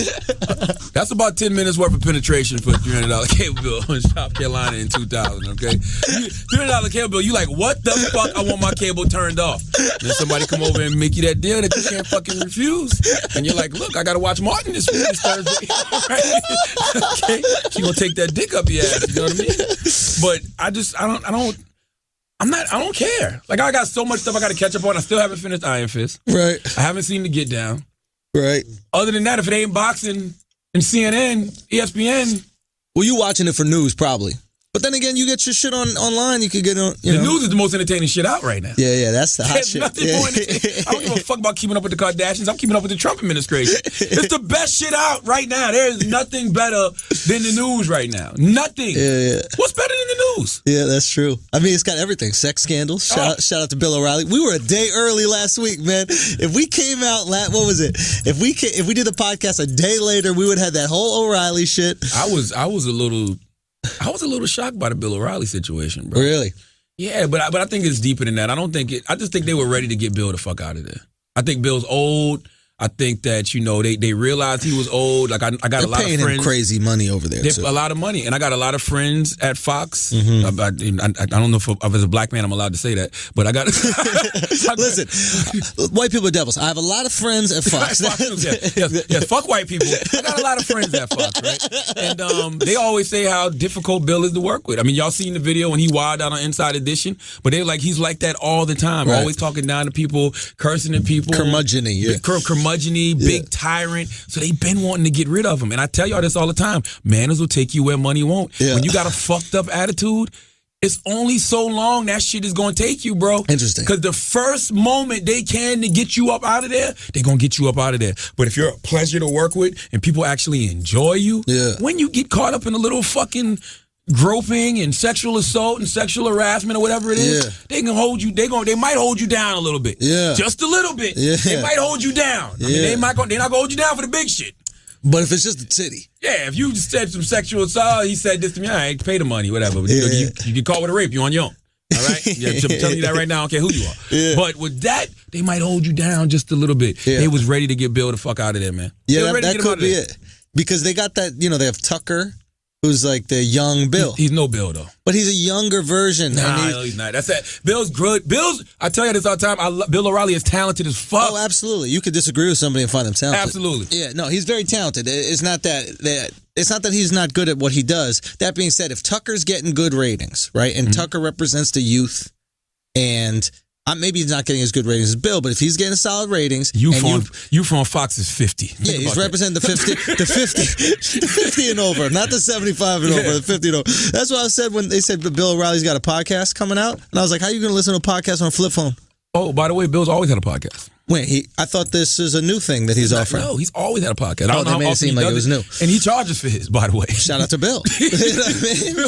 that's about 10 minutes worth of penetration for a $300 cable bill in South Carolina in 2000. Okay, $300 cable bill. You like, what the fuck? I want my cable turned off. Then somebody come over and make you that deal that you can't fucking refuse, and you're like, look, I gotta watch Martin this Thursday. Right? Okay, she gonna take that dick up your ass. You know what I mean? But I don't care. Like, I got so much stuff I got to catch up on. I still haven't finished Iron Fist. Right. I haven't seen The Get Down. Right. Other than that, if it ain't boxing and CNN, ESPN. Well, you watching it for news, probably. But then again, you get your shit online. You could get on. The news is the most entertaining shit out right now. Yeah, that's the hot shit. Nothing more entertaining. I don't give a fuck about keeping up with the Kardashians. I'm keeping up with the Trump administration. It's the best shit out right now. There is nothing better than the news right now. Nothing. Yeah. What's better than the news? Yeah, that's true. I mean, it's got everything. Sex scandals. Shout out to Bill O'Reilly. We were a day early last week, man. If we came out, what was it? If we did the podcast a day later, we would have had that whole O'Reilly shit. I was a little shocked by the Bill O'Reilly situation, bro. Really? Yeah, but I think it's deeper than that. I just think they were ready to get Bill the fuck out of there. I think Bill's old. I think that, they realized he was old. Like, I got They're a lot of friends. Paying him crazy money over there, too. A lot of money. And I got a lot of friends at Fox. I don't know if as a black man I'm allowed to say that, but I got... Listen, white people are devils. I have a lot of friends at Fox. Yeah, fuck white people. I got a lot of friends at Fox, right? And they always say how difficult Bill is to work with. I mean, y'all seen the video when he wild out on Inside Edition, but they're like, he's like that all the time. Right. Always talking down to people, cursing at people. Curmudgeon-y, yeah. Big tyrant. So they've been wanting to get rid of him. And I tell y'all this all the time. Manners will take you where money won't. Yeah. When you got a fucked up attitude, it's only so long that shit is going to take you, bro. Interesting. Because the first moment they can to get you up out of there, they're going to get you up out of there. But if you're a pleasure to work with and people actually enjoy you, when you get caught up in a little fucking groping and sexual assault and sexual harassment or whatever it is, they can hold you. They might hold you down a little bit, just a little bit. They might hold you down. I mean, they're not gonna hold you down for the big shit. But if it's just a titty, if you just said some sexual assault, he said this to me, all right, pay the money, whatever. But you get caught with a rape, you on your own. All right, I'm telling you that right now. I don't care who you are. But with that, they might hold you down just a little bit. They was ready to get Bill the fuck out of there, man. Yeah, that could be it. Because they got that. They have Tucker, who's like the young Bill. He's no Bill, though. But he's a younger version. No, he's not. That's that. Bill's good. I tell you this all the time, Bill O'Reilly is talented as fuck. Oh, absolutely. You could disagree with somebody and find them talented. Absolutely. Yeah, no, he's very talented. It's not that he's not good at what he does. That being said, if Tucker's getting good ratings, right, and Tucker represents the youth, and maybe he's not getting as good ratings as Bill, but if he's getting solid ratings, you from Fox is 50. Yeah, he's representing the 50, the 50 and over, not the 75 and over, the 50 and over. That's what I said when they said Bill O'Reilly's got a podcast coming out, and I was like, how are you going to listen to a podcast on a flip phone? Oh, by the way, Bill's always had a podcast. Wait, I thought this is a new thing that he's offering. No, he's always had a podcast. They made it seem like it was new. And he charges for his, by the way. Shout out to Bill.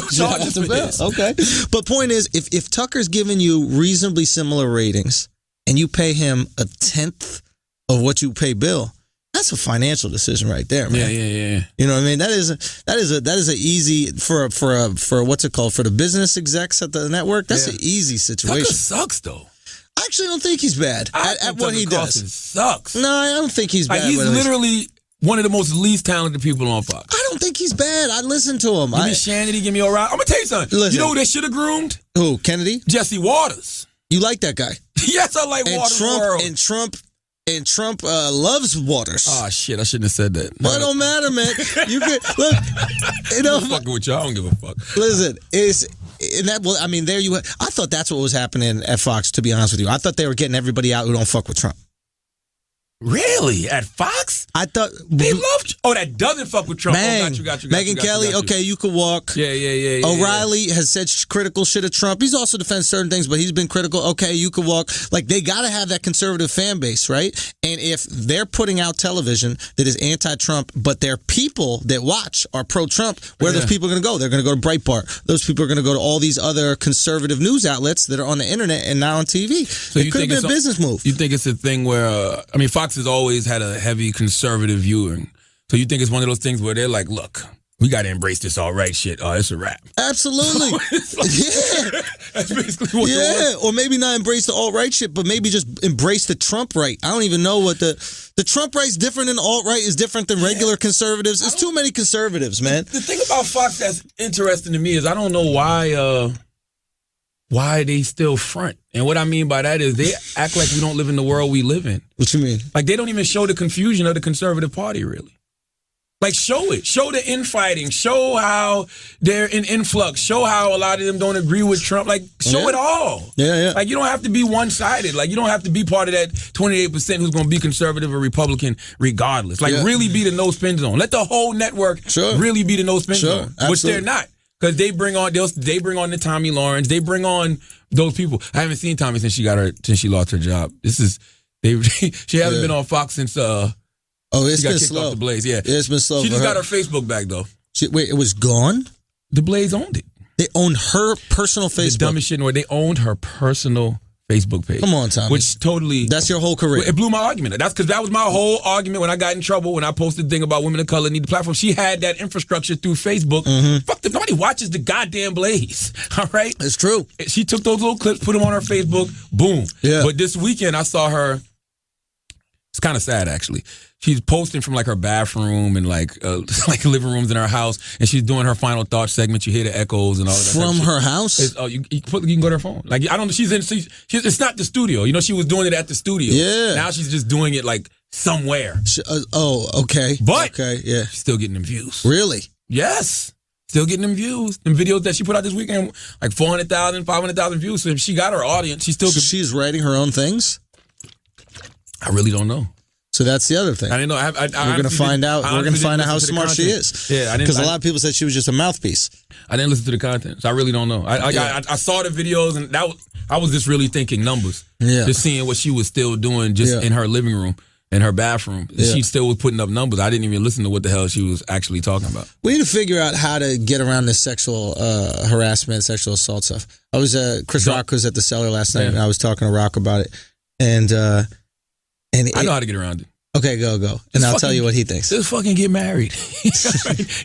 Shout out to Bill. Okay. But point is, if Tucker's giving you reasonably similar ratings and you pay him a tenth of what you pay Bill, that's a financial decision right there, man. Yeah. You know what I mean? That is a easy for what's it called, for the business execs at the network. That's an easy situation. Tucker sucks though. I actually don't think he's bad at what he does. Sucks. No, I don't think he's bad. He's literally one of the most least talented people on Fox. I don't think he's bad. I listen to him. Give me Shanity, give me O'Reilly. I'm gonna tell you something. Listen, you know who they should have groomed? Who? Kennedy? Jesse Waters. You like that guy? Yes, I like Waters. And Trump loves Waters. Oh shit! I shouldn't have said that. Well, it don't matter, man. You could look. I'm fucking with you. I don't give a fuck. Listen, there you. I thought that's what was happening at Fox. To be honest with you, I thought they were getting everybody out who don't fuck with Trump. Really? At Fox? I thought they loved. Oh, that doesn't fuck with Trump. Got you. Megyn Kelly. Okay, you could walk. Yeah. O'Reilly has said critical shit of Trump. He's also defended certain things, but he's been critical. Okay, you could walk. Like, they got to have that conservative fan base, right? And if they're putting out television that is anti-Trump, but their people that watch are pro-Trump, where are those people going to go? They're going to go to Breitbart. Those people are going to go to all these other conservative news outlets that are on the internet and not on TV. So it could have been a business move. You think it's a thing where, Fox has always had a heavy conservative viewing. So you think it's one of those things where they're like, look, we got to embrace this alt-right shit. Oh, it's a wrap. Absolutely. Yeah. That's basically what it was. Or maybe not embrace the alt-right shit, but maybe just embrace the Trump right. I don't even know what the Trump right's different than the alt-right is different than regular conservatives. It's too many conservatives, man. The thing about Fox that's interesting to me is I don't know why they still front. And what I mean by that is they act like we don't live in the world we live in. What you mean? Like, they don't even show the confusion of the conservative party, really. Like, show it. Show the infighting. Show how they're in influx. Show how a lot of them don't agree with Trump. Like, show it all. Yeah. Like, you don't have to be one-sided. Like, you don't have to be part of that 28% who's going to be conservative or Republican regardless. Like, really be the no-spin zone. Let the whole network really be the no-spin zone, which they're not. Because they bring on the Tommy Lawrence. They bring on those people. I haven't seen Tommy since she lost her job. She hasn't been on Fox since it's been slow. Off the Blaze. Yeah, it's been slow. She just got her Facebook back though. Wait, it was gone? The Blaze owned it. They owned her personal Facebook. The dumbest shit in the world. They owned her personal Facebook page. Come on, Tommy. Which totally... That's your whole career. It blew my argument. That's because that was my whole argument when I got in trouble, when I posted the thing about women of color need the platform. She had that infrastructure through Facebook. Fuck them. Nobody watches the goddamn Blaze. All right? It's true. She took those little clips, put them on her Facebook. Boom. Yeah. But this weekend, I saw her... It's kind of sad, actually. She's posting from like her bathroom and like living rooms in her house, and she's doing her final thoughts segment. You hear the echoes and all that. From her house? You can go to her phone. Like I don't know. It's not the studio. You know, she was doing it at the studio. Yeah. Now she's just doing it like somewhere. Okay. But yeah, she's still getting them views. Really? Yes. Still getting them views. Them videos that she put out this weekend, like 400,000, 500,000 views. So if she got her audience, she's writing her own things? I really don't know. So that's the other thing. I didn't know. We're going to find out. We're going to find out how smart she is. Yeah, because a lot of people said she was just a mouthpiece. I didn't listen to the content, so I really don't know. I saw the videos, and I was just really thinking numbers. Yeah, just seeing what she was still doing just in her living room, in her bathroom. Yeah. She still was putting up numbers. I didn't even listen to what the hell she was actually talking about. We need to figure out how to get around this sexual harassment, sexual assault stuff. I was Chris Rock was at the Cellar last night, and I was talking to Rock about it, and I know how to get around it. Okay, go. And I'll tell you what he thinks. Just fucking get married.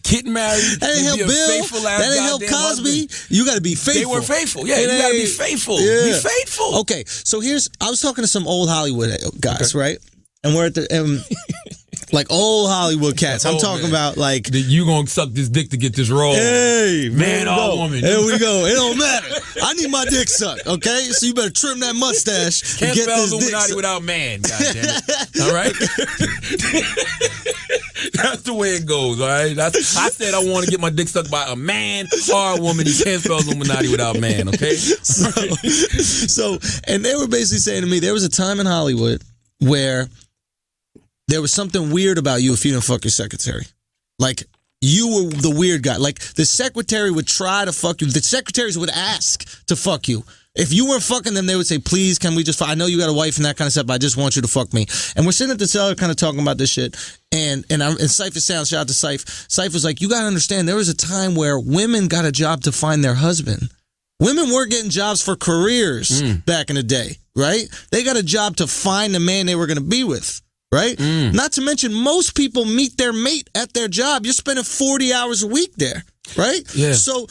Getting married. That ain't help Bill. That ain't help Cosby. Husband. You got to be faithful. They were faithful. Yeah, you got to be faithful. Yeah. Be faithful. Okay, so I was talking to some old Hollywood guys, right? And we're at the... like old Hollywood cats. I'm talking about like... You gonna suck this dick to get this role. Hey, man or woman. There we go. It don't matter. I need my dick sucked, okay? So you better trim that mustache. Can't get spell this Illuminati without man, goddammit. All right? That's the way it goes, all right? I said I want to get my dick sucked by a man or a woman. You can't spell Illuminati without man, okay? So, and they were basically saying to me, there was a time in Hollywood where... there was something weird about you if you didn't fuck your secretary. Like, you were the weird guy. Like, the secretary would try to fuck you. The secretaries would ask to fuck you. If you weren't fucking them, they would say, please, can we just fuck? I know you got a wife and that kind of stuff, but I just want you to fuck me. And we're sitting at the Cellar kind of talking about this shit. And Cypher sounds, shout out to Cypher. Cypher was like, you got to understand, there was a time where women got a job to find their husband. Women weren't getting jobs for careers back in the day, right? They got a job to find the man they were going to be with. Right? Not to mention, most people meet their mate at their job. You're spending 40 hours a week there, right? Yeah. So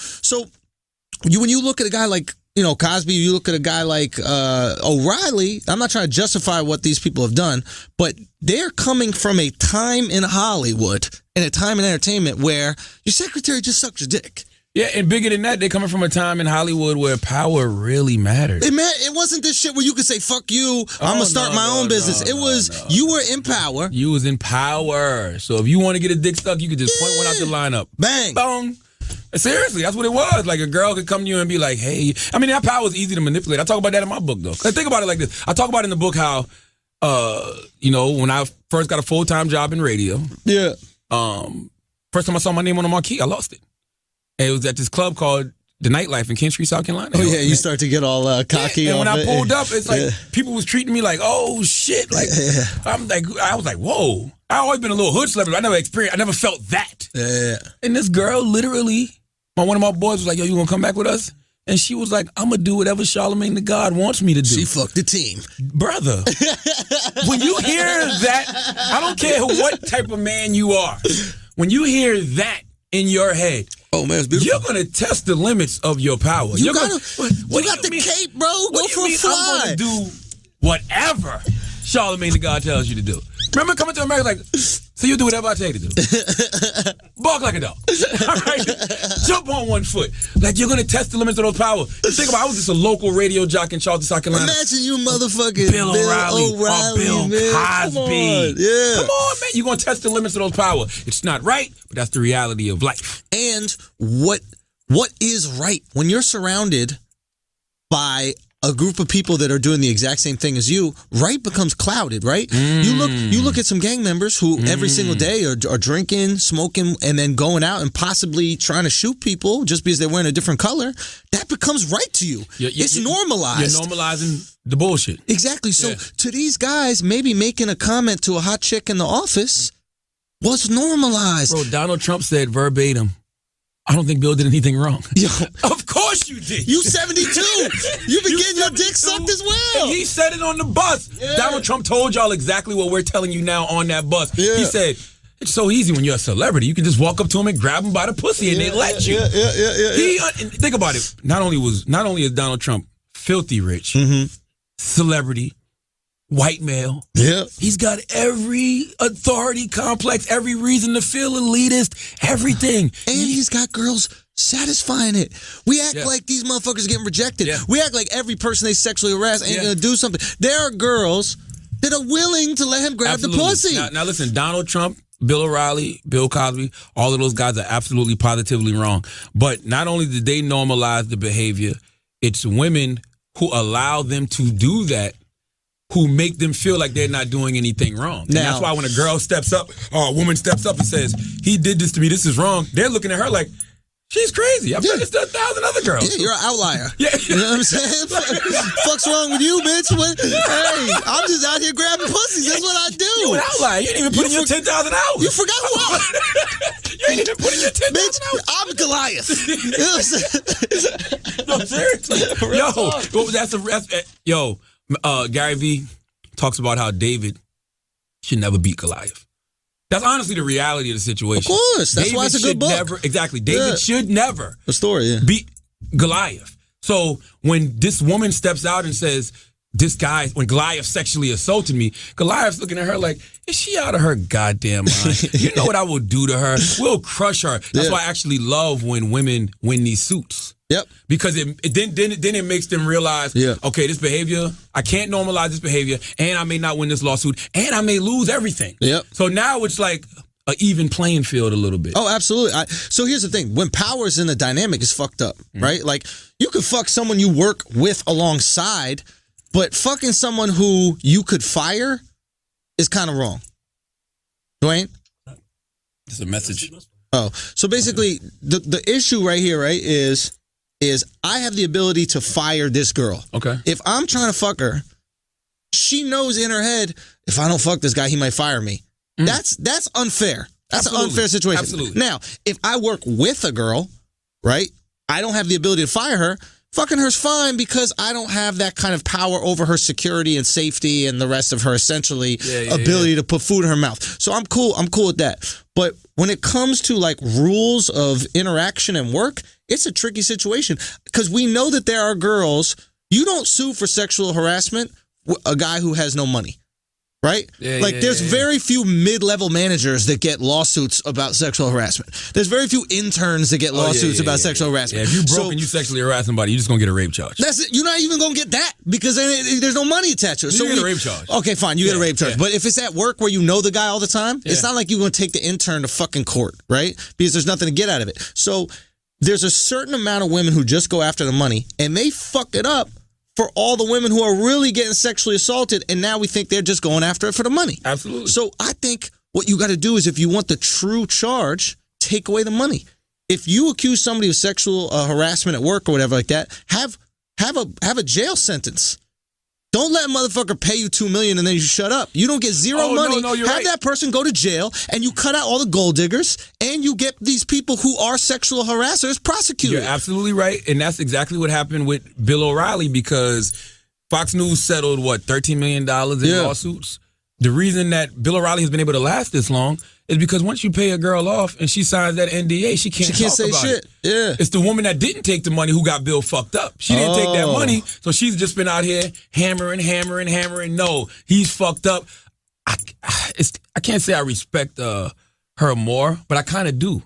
when you look at a guy like, Cosby, you look at a guy like O'Reilly, I'm not trying to justify what these people have done, but they're coming from a time in Hollywood and a time in entertainment where your secretary just sucks your dick. Yeah, and bigger than that, they're coming from a time in Hollywood where power really mattered. It wasn't this shit where you could say, fuck you, I'm going to start my own business. You were in power. You was in power. So if you want to get a dick stuck, you could just point one out the lineup. Bang. Bong. Seriously, that's what it was. Like a girl could come to you and be like, hey. I mean, that power is easy to manipulate. I talk about that in my book, though. Think about it like this. I talk about in the book how, when I first got a full-time job in radio. Yeah. First time I saw my name on the marquee, I lost it. And it was at this club called The Nightlife in Kent Street, South Carolina. Oh, yeah, you start to get all cocky. And when I pulled up, it's like people was treating me like, oh, shit. Like, I was like, whoa. I always been a little hood celebrity. I never felt that. Yeah. And this girl literally, one of my boys was like, yo, you gonna come back with us? And she was like, I'm gonna do whatever Charlemagne the God wants me to do. She fucked the team. Brother, when you hear that, I don't care what type of man you are. When you hear that in your head, oh man, it's beautiful. You're gonna test the limits of your power. You got the cape, bro. Go for a fly. I'm gonna do whatever Charlemagne the God tells you to do. Remember coming to America like, so you do whatever I tell you to do. Bark like a dog. All right? Jump on one foot. Like, you're going to test the limits of those powers. Think about it, I was just a local radio jock in Charleston, South Carolina. Imagine you motherfucking Bill O'Reilly or Bill man. Cosby. Come on, man. You're going to test the limits of those powers. It's not right, but that's the reality of life. And what is right? When you're surrounded by a group of people that are doing the exact same thing as you, right becomes clouded, right? You look at some gang members who every single day are drinking, smoking, and then going out and possibly trying to shoot people just because they're wearing a different color. That becomes right to you. It's normalized. You're normalizing the bullshit. Exactly. So to these guys, maybe making a comment to a hot chick in the office was normalized. Bro, Donald Trump said verbatim, I don't think Bill did anything wrong. Yo, of course you did. You 72. You been getting your dick sucked as well. And he said it on the bus. Yeah. Donald Trump told y'all exactly what we're telling you now on that bus. Yeah. He said, it's so easy when you're a celebrity. You can just walk up to him and grab him by the pussy and they let you. Think about it. Not only is Donald Trump filthy rich, celebrity, white male. Yeah. He's got every authority complex, every reason to feel elitist, everything. And he's got girls satisfying it. We act like these motherfuckers are getting rejected. Yeah. We act like every person they sexually harass ain't gonna do something. There are girls that are willing to let him grab the pussy. Now listen, Donald Trump, Bill O'Reilly, Bill Cosby, all of those guys are absolutely positively wrong. But not only did they normalize the behavior, it's women who allow them to do that who make them feel like they're not doing anything wrong. And that's why when a girl steps up, or a woman steps up and says, he did this to me, this is wrong, they're looking at her like, she's crazy. I've done this to 1,000 other girls. Yeah, you're an outlier. Yeah. You know what I'm saying? Fuck's wrong with you, bitch? Hey, I'm just out here grabbing pussies. That's what I do. You're an outlier. You ain't even put in your 10,000 hours. You forgot who I am. You ain't even put in your 10,000 bitch, hours. I'm Goliath. You know what I'm saying? No, seriously. Gary Vee talks about how David should never beat Goliath. That's honestly the reality of the situation. Of course. That's why it's a good book. David should never beat Goliath. So when this woman steps out and says, when Goliath sexually assaulted me, Goliath's looking at her like, is she out of her goddamn mind? You know what I will do to her? We'll crush her. That's why I actually love when women win these suits. Yep. Because then it makes them realize, okay, this behavior, I can't normalize this behavior, and I may not win this lawsuit, and I may lose everything. Yep. So now it's like an even playing field a little bit. Oh, absolutely. So here's the thing. When power's in the dynamic, it's fucked up, right? Like, you could fuck someone you work with alongside, but fucking someone who you could fire is kind of wrong. Dwayne? It's a message. Oh, so basically, the issue right here, right, is I have the ability to fire this girl. Okay. If I'm trying to fuck her, she knows in her head, if I don't fuck this guy, he might fire me. That's unfair. That's an unfair situation. Absolutely. Now, if I work with a girl, right, I don't have the ability to fire her. Fucking her's fine because I don't have that kind of power over her security and safety and the rest of her essentially ability to put food in her mouth. So I'm cool with that. But when it comes to like rules of interaction and work, it's a tricky situation because we know that there are girls, you don't sue for sexual harassment a guy who has no money. Right? There's very few mid-level managers that get lawsuits about sexual harassment. There's very few interns that get lawsuits about sexual harassment. Yeah, if you broke and you sexually harass somebody, you're just going to get a rape charge. That's it. You're not even going to get that because there's no money attached to it. So you get a rape charge. Okay, fine. You get a rape charge. But if it's at work where you know the guy all the time, it's not like you're going to take the intern to fucking court, right? Because there's nothing to get out of it. So there's a certain amount of women who just go after the money and they fuck it up for all the women who are really getting sexually assaulted, and now we think they're just going after it for the money. Absolutely. So I think what you got to do is if you want the true charge, take away the money. If you accuse somebody of sexual harassment at work or whatever like that, have a jail sentence. Don't let a motherfucker pay you $2 million and then you shut up. You don't get zero money. No, you're have right. that person go to jail and you cut out all the gold diggers and you get these people who are sexual harassers prosecuted. You're absolutely right. And that's exactly what happened with Bill O'Reilly because Fox News settled, $13 million in lawsuits? The reason that Bill O'Reilly has been able to last this long is because once you pay a girl off and she signs that NDA, she can't say about shit. It. Yeah. It's the woman that didn't take the money who got Bill fucked up. She didn't take that money, so she's just been out here hammering. No, he's fucked up. I can't say I respect her more, but I kind of do.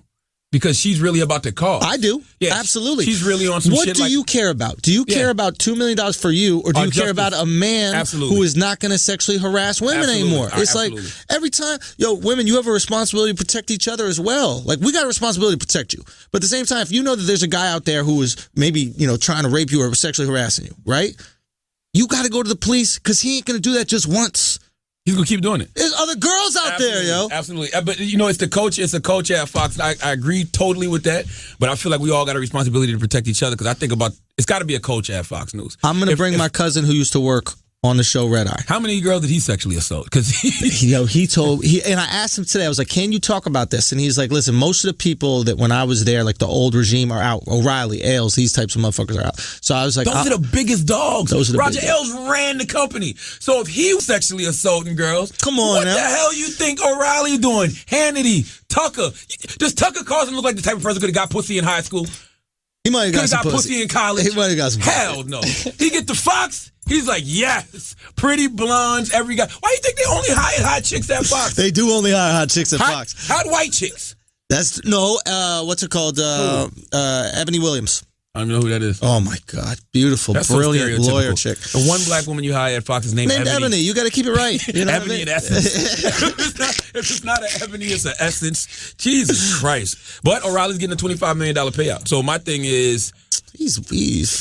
Because she's really about the cause. I do. Yeah, absolutely. She's really on some shit. What do you care about? Do you care about $2 million for you, or do you care about a man who is not going to sexually harass women anymore? It's like every time, women, you have a responsibility to protect each other as well. Like, we got a responsibility to protect you. But at the same time, if you know that there's a guy out there who is maybe, trying to rape you or sexually harassing you, right? you got to go to the police because he ain't going to do that just once. He's going to keep doing it. There's other girls out there, yo. Absolutely. But, it's the coach. It's a coach at Fox. I agree totally with that. But I feel like we all got a responsibility to protect each other because I think about it's got to be a coach at Fox News. I'm going to bring my cousin who used to work on the show Red Eye. How many girls did he sexually assault? Because and I asked him today, I was like, can you talk about this? And he's like, listen, most of the people that when I was there, like the old regime are out. O'Reilly, Ailes, these types of motherfuckers are out. So I was like, those are the biggest dogs. Roger Ailes ran the company. So if he was sexually assaulting girls, come on, what now. the hell you think O'Reilly doing? Hannity, Tucker. Does Tucker Carlson look like the type of person who could have got pussy in high school? He might have got pussy in college. He might have got some hell no. He get to Fox. He's like, yes, pretty blondes, every guy. Why do you think they only hire hot chicks at Fox? They do only hire hot chicks at Fox. Hot white chicks. That's what's it called? Ebony Williams. I don't know who that is. Oh my God, beautiful, that's brilliant so lawyer chick. The one black woman you hire at Fox is named Ebony. You got to keep it right. You know Ebony and Essence. If it's not an Ebony, it's an Essence. Jesus Christ! But O'Reilly's getting a $25 million payout. So my thing is, he's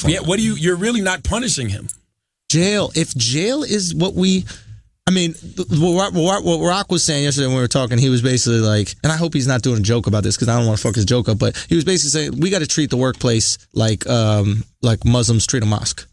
fun. Yeah. What do you're really not punishing him? Jail. If jail is what what Rock was saying yesterday when we were talking, he was basically like, and I hope he's not doing a joke about this because I don't want to fuck his joke up, but he was basically saying we got to treat the workplace like Muslims treat a mosque.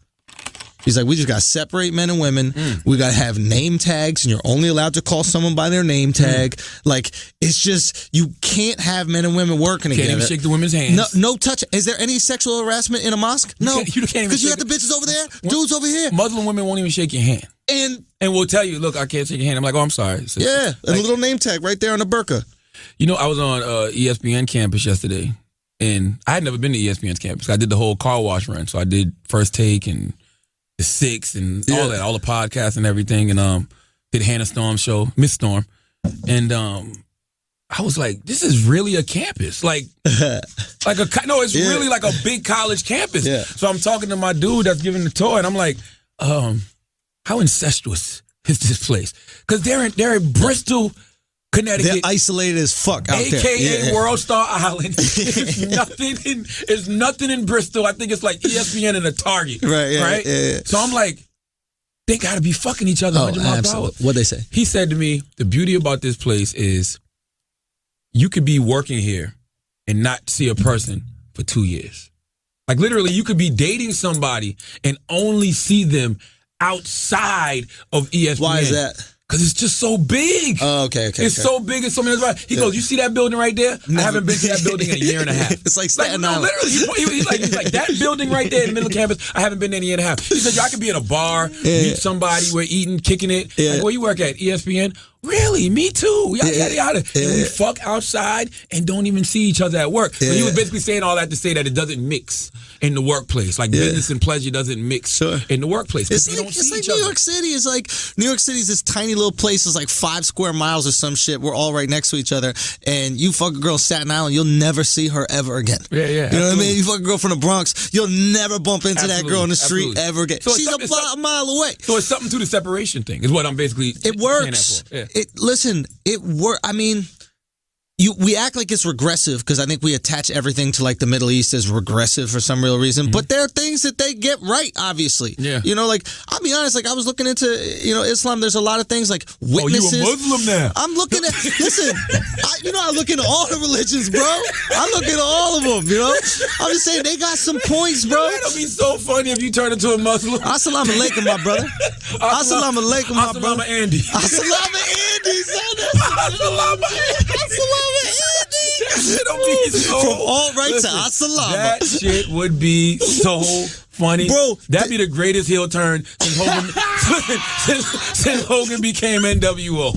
He's like, we just got to separate men and women. We got to have name tags, and you're only allowed to call someone by their name tag. Like, it's just, you can't have men and women working together. Can't even shake the women's hands. No touch. Is there any sexual harassment in a mosque? No. You can't even. Because you got the bitches over there, dudes over here. Muslim women won't even shake your hand. And we'll tell you, look, I can't shake your hand. I'm like, oh, I'm sorry. Sister. Yeah, a little name tag right there on the burqa. I was on ESPN campus yesterday, and I had never been to ESPN's campus. I did the whole car wash run. So I did First Take and The Six and all that, all the podcasts and everything, and did Hannah Storm show, Miss Storm, and I was like, this is really a campus, it's really like a big college campus. Yeah. So I'm talking to my dude that's giving the tour, and I'm like, how incestuous is this place? Because they're in Bristol, Connecticut. They're isolated as fuck out there. AKA World Star Island. It's nothing in Bristol. I think it's like ESPN and a Target. Right? Yeah. So I'm like, they got to be fucking each other 100 miles per hour. What'd they say? He said to me, the beauty about this place is you could be working here and not see a person for 2 years. Like literally, you could be dating somebody and only see them outside of ESPN. Why is that? Because it's just so big. Oh, okay. It's so big. It's so many. He goes, you see that building right there? I haven't been to that building in a year and a half. It's like Staten Island. No, literally. He's like, that building right there in the middle of campus, I haven't been there in a year and a half. He said, I could be in a bar, meet somebody, we're eating, kicking it. Yeah. Like, where you work at? ESPN? Really? Me too. Yada. And we fuck outside and don't even see each other at work. But he was basically saying all that to say that it doesn't mix in the workplace. Like business and pleasure doesn't mix in the workplace. It's like New York City. It's like New York City is this tiny little place. It's like 5 square miles or some shit. We're all right next to each other. And you fuck a girl in Staten Island, you'll never see her ever again. Yeah. You know what I mean? You fuck a girl from the Bronx, you'll never bump into that girl in the street ever again. So she's a mile away. So it's something to the separation thing is what I'm basically It works. It works. I mean, we act like it's regressive because I think we attach everything to like the Middle East as regressive for some real reason. But there are things that they get right, obviously. Yeah. I'll be honest, I was looking into, Islam. There's a lot of things like witnesses. Oh, you a Muslim now? I'm looking at, listen, I look into all the religions, bro. I look into all of them, I'm just saying they got some points, bro. It'll be so funny if you turn into a Muslim. Assalamu alaikum, my brother. Assalamu alaikum, my brother. Assalamu Andy. Assalamu Andy, son. Assalamu Andy. It'll be so, from all right to Assalamu. That shit would be so funny, bro. That'd be the greatest heel turn since Hogan became NWO.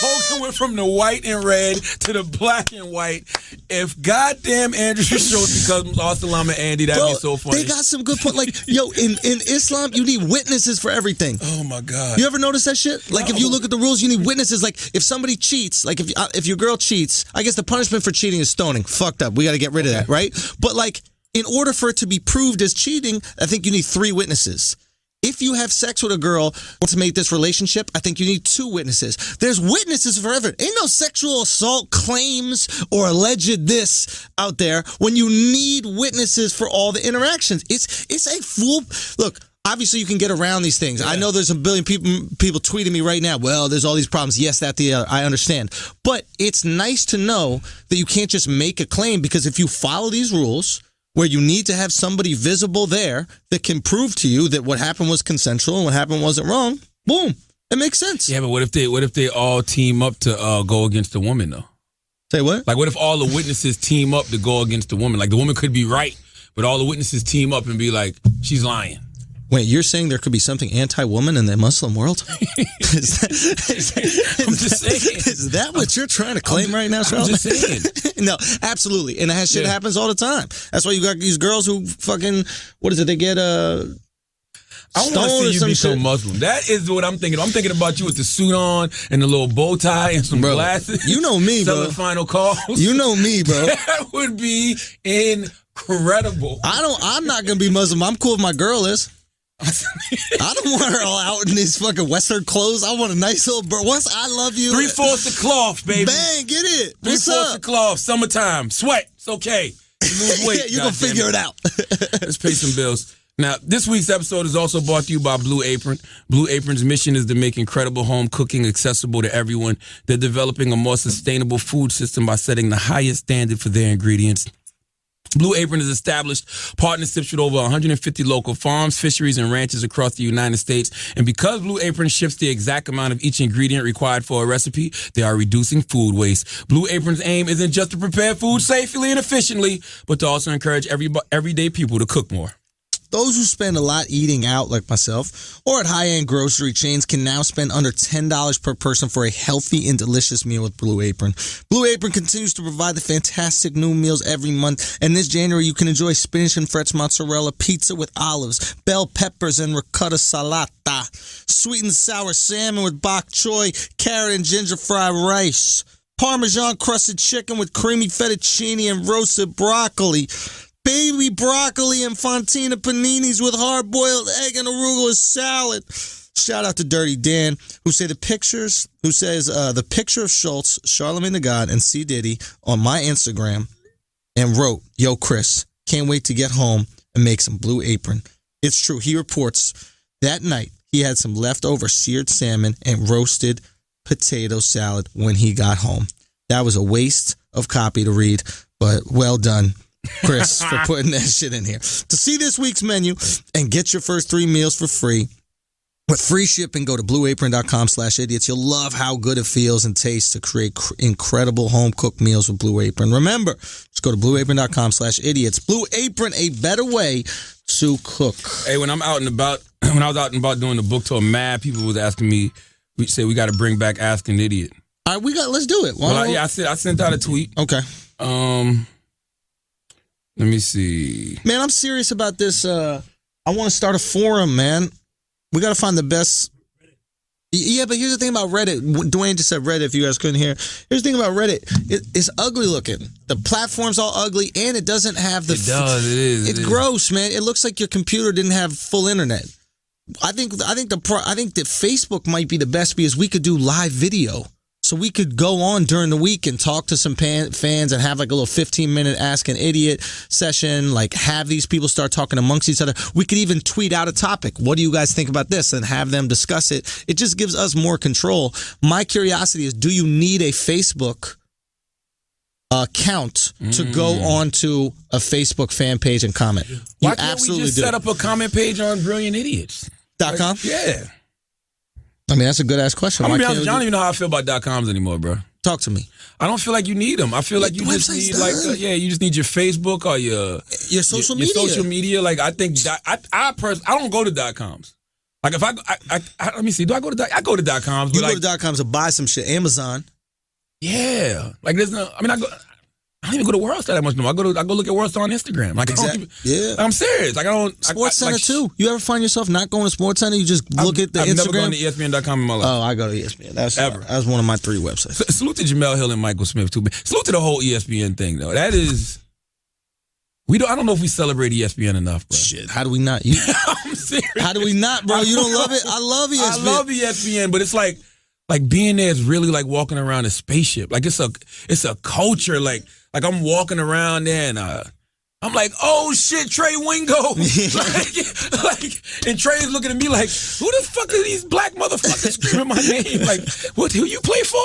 Hogan went from the white and red to the black and white. If goddamn Andrew Schultz becomes Assalamu Andy, that'd be so funny. They got some good point. Like, in Islam, you need witnesses for everything. Oh my God. You ever notice that shit? Like, if you look at the rules, you need witnesses. Like, if somebody cheats, like if your girl cheats, I guess the punishment for cheating is stoning. Fucked up. We got to get rid of that, right? But like, in order for it to be proved as cheating, I think you need 3 witnesses. If you have sex with a girl to make this relationship, I think you need 2 witnesses. There's witnesses for everything. Ain't no sexual assault claims or alleged this out there when you need witnesses for all the interactions. It's a fool. Look, Obviously, you can get around these things. Yeah. I know there's a billion people tweeting me right now. Well, there's all these problems. Yes, that the other. I understand. But it's nice to know that you can't just make a claim, because if you follow these rules where you need to have somebody visible there that can prove to you that what happened was consensual and what happened wasn't wrong, boom, it makes sense. Yeah, but what if they all team up to go against the woman, though? Say what? Like, what if all the witnesses team up to go against the woman? Like, the woman could be right, but all the witnesses team up and be like, she's lying. Wait, you're saying there could be something anti-woman in the Muslim world? I'm just saying. Is that what you're trying to claim right now, Charles? I'm just saying. No, absolutely. And that shit happens all the time. That's why you got these girls who fucking, what is it, they get I want to see you become Muslim. That is what I'm thinking. I'm thinking about you with the suit on and the little bow tie and some glasses. You know me, bro. Selling final calls. You know me, bro. That would be incredible. I'm not going to be Muslim. I'm cool if my girl is. I don't want her all out in these fucking Western clothes. I want a nice little bird. Once I love you. 3/4 of cloth, baby. Bang, get it. What's 3/4 of cloth, summertime, sweat. It's okay. You lose weight. You're going to figure it out. Let's pay some bills. Now, this week's episode is also brought to you by Blue Apron. Blue Apron's mission is to make incredible home cooking accessible to everyone. They're developing a more sustainable food system by setting the highest standard for their ingredients. Blue Apron has established partnerships with over 150 local farms, fisheries, and ranches across the United States. And because Blue Apron ships the exact amount of each ingredient required for a recipe, they are reducing food waste. Blue Apron's aim isn't just to prepare food safely and efficiently, but to also encourage everyday people to cook more. Those who spend a lot eating out, like myself, or at high-end grocery chains can now spend under $10 per person for a healthy and delicious meal with Blue Apron. Blue Apron continues to provide the fantastic new meals every month, and this January you can enjoy spinach and French mozzarella pizza with olives, bell peppers and ricotta salata, sweet and sour salmon with bok choy, carrot and ginger fried rice, Parmesan crusted chicken with creamy fettuccine and roasted broccoli, baby broccoli and fontina paninis with hard-boiled egg and arugula salad. Shout out to Dirty Dan, who says the picture of Schultz, Charlamagne the God, and C. Diddy on my Instagram, and wrote, "Yo, Chris, can't wait to get home and make some Blue Apron." It's true. He reports that night he had some leftover seared salmon and roasted potato salad when he got home. That was a waste of copy to read, but well done, Chris, for putting that shit in here. To see this week's menu and get your first 3 meals for free with free shipping, go to blueapron.com/idiots. You'll love how good it feels and tastes to create incredible home-cooked meals with Blue Apron. Remember, just go to blueapron.com/idiots. Blue Apron, a better way to cook. Hey, when I was out and about doing the book tour, mad people was asking me, we got to bring back Ask an Idiot. All right, let's do it. I sent out a tweet. Okay. Let me see. Man, I'm serious about this. I want to start a forum, man. We got to find the best. Yeah, but here's the thing about Reddit. Dwayne just said Reddit, if you guys couldn't hear. Here's the thing about Reddit. It's ugly looking. The platform's all ugly, and it doesn't have the... It does, it is. It's gross, man. It looks like your computer didn't have full internet. I think that Facebook might be the best because we could do live video. So we could go on during the week and talk to some fans and have like a little 15-minute Ask an Idiot session, like have these people start talking amongst each other. We could even tweet out a topic. What do you guys think about this? And have them discuss it. It just gives us more control. My curiosity is, do you need a Facebook account to go onto a Facebook fan page and comment? Why can't we just set up a comment page on BrilliantIdiots.com? Yeah. I mean, that's a good-ass question. I don't even know how I feel about .coms anymore, bro. Talk to me. I don't feel like you need them. I feel like you just need you just need your Facebook or your social media. Your social media. Like, I think I don't go to .coms. Like, if I let me see. Do I go to I go to .coms? You go to .coms to buy some shit. Amazon. Yeah. Like, there's no. I mean, I don't even go to World Star that much no more. I go look at World Star on Instagram. Like, I'm serious. Like, I don't. Sports Center too. You ever find yourself not going to Sports Center? You just look at the Instagram. I've never gone to ESPN.com in my life. Oh, I go to ESPN. That's one of my 3 websites. Salute to Jamel Hill and Michael Smith too. Salute to the whole ESPN thing though. That is. I don't know if we celebrate ESPN enough, bro. Shit, how do we not? I'm serious. How do we not, bro? You don't love it? I love ESPN. I love ESPN, but it's like being there is really like walking around a spaceship. Like it's a culture. Like I'm walking around there and I'm like, oh shit, Trey Wingo. And Trey's looking at me like, who the fuck are these black motherfuckers screaming my name? Like, what, who you play for?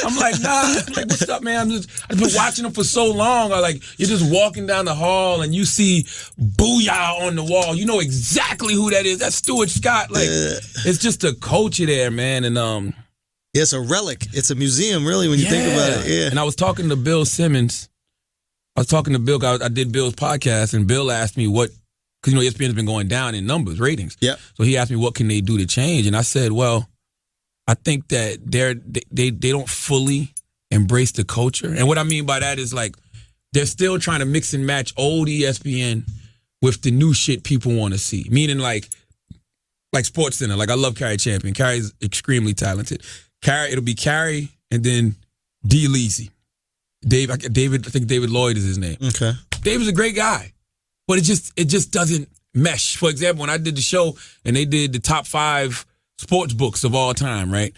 I'm like, nah. I'm like, what's up, man? I've been watching them for so long. Or like, you're just walking down the hall and you see Booyah on the wall. You know exactly who that is. That's Stuart Scott. Like, it's just a culture there, man. And it's a relic. It's a museum, really, when you think about it. Yeah. And I was talking to Bill Simmons. I was talking to Bill. I did Bill's podcast, and Bill asked me what, because ESPN has been going down in numbers, ratings. Yeah. So he asked me what can they do to change, and I said, well, I think that they don't fully embrace the culture, and what I mean by that is like they're still trying to mix and match old ESPN with the new shit people want to see. Meaning like Sports Center. Like I love Carrie Champion. Carrie's extremely talented. It'll be Carrie and then D. Leasy. I think David Lloyd is his name. Okay. David's a great guy, but it just doesn't mesh. For example, when I did the show and they did the top 5 sports books of all time, right?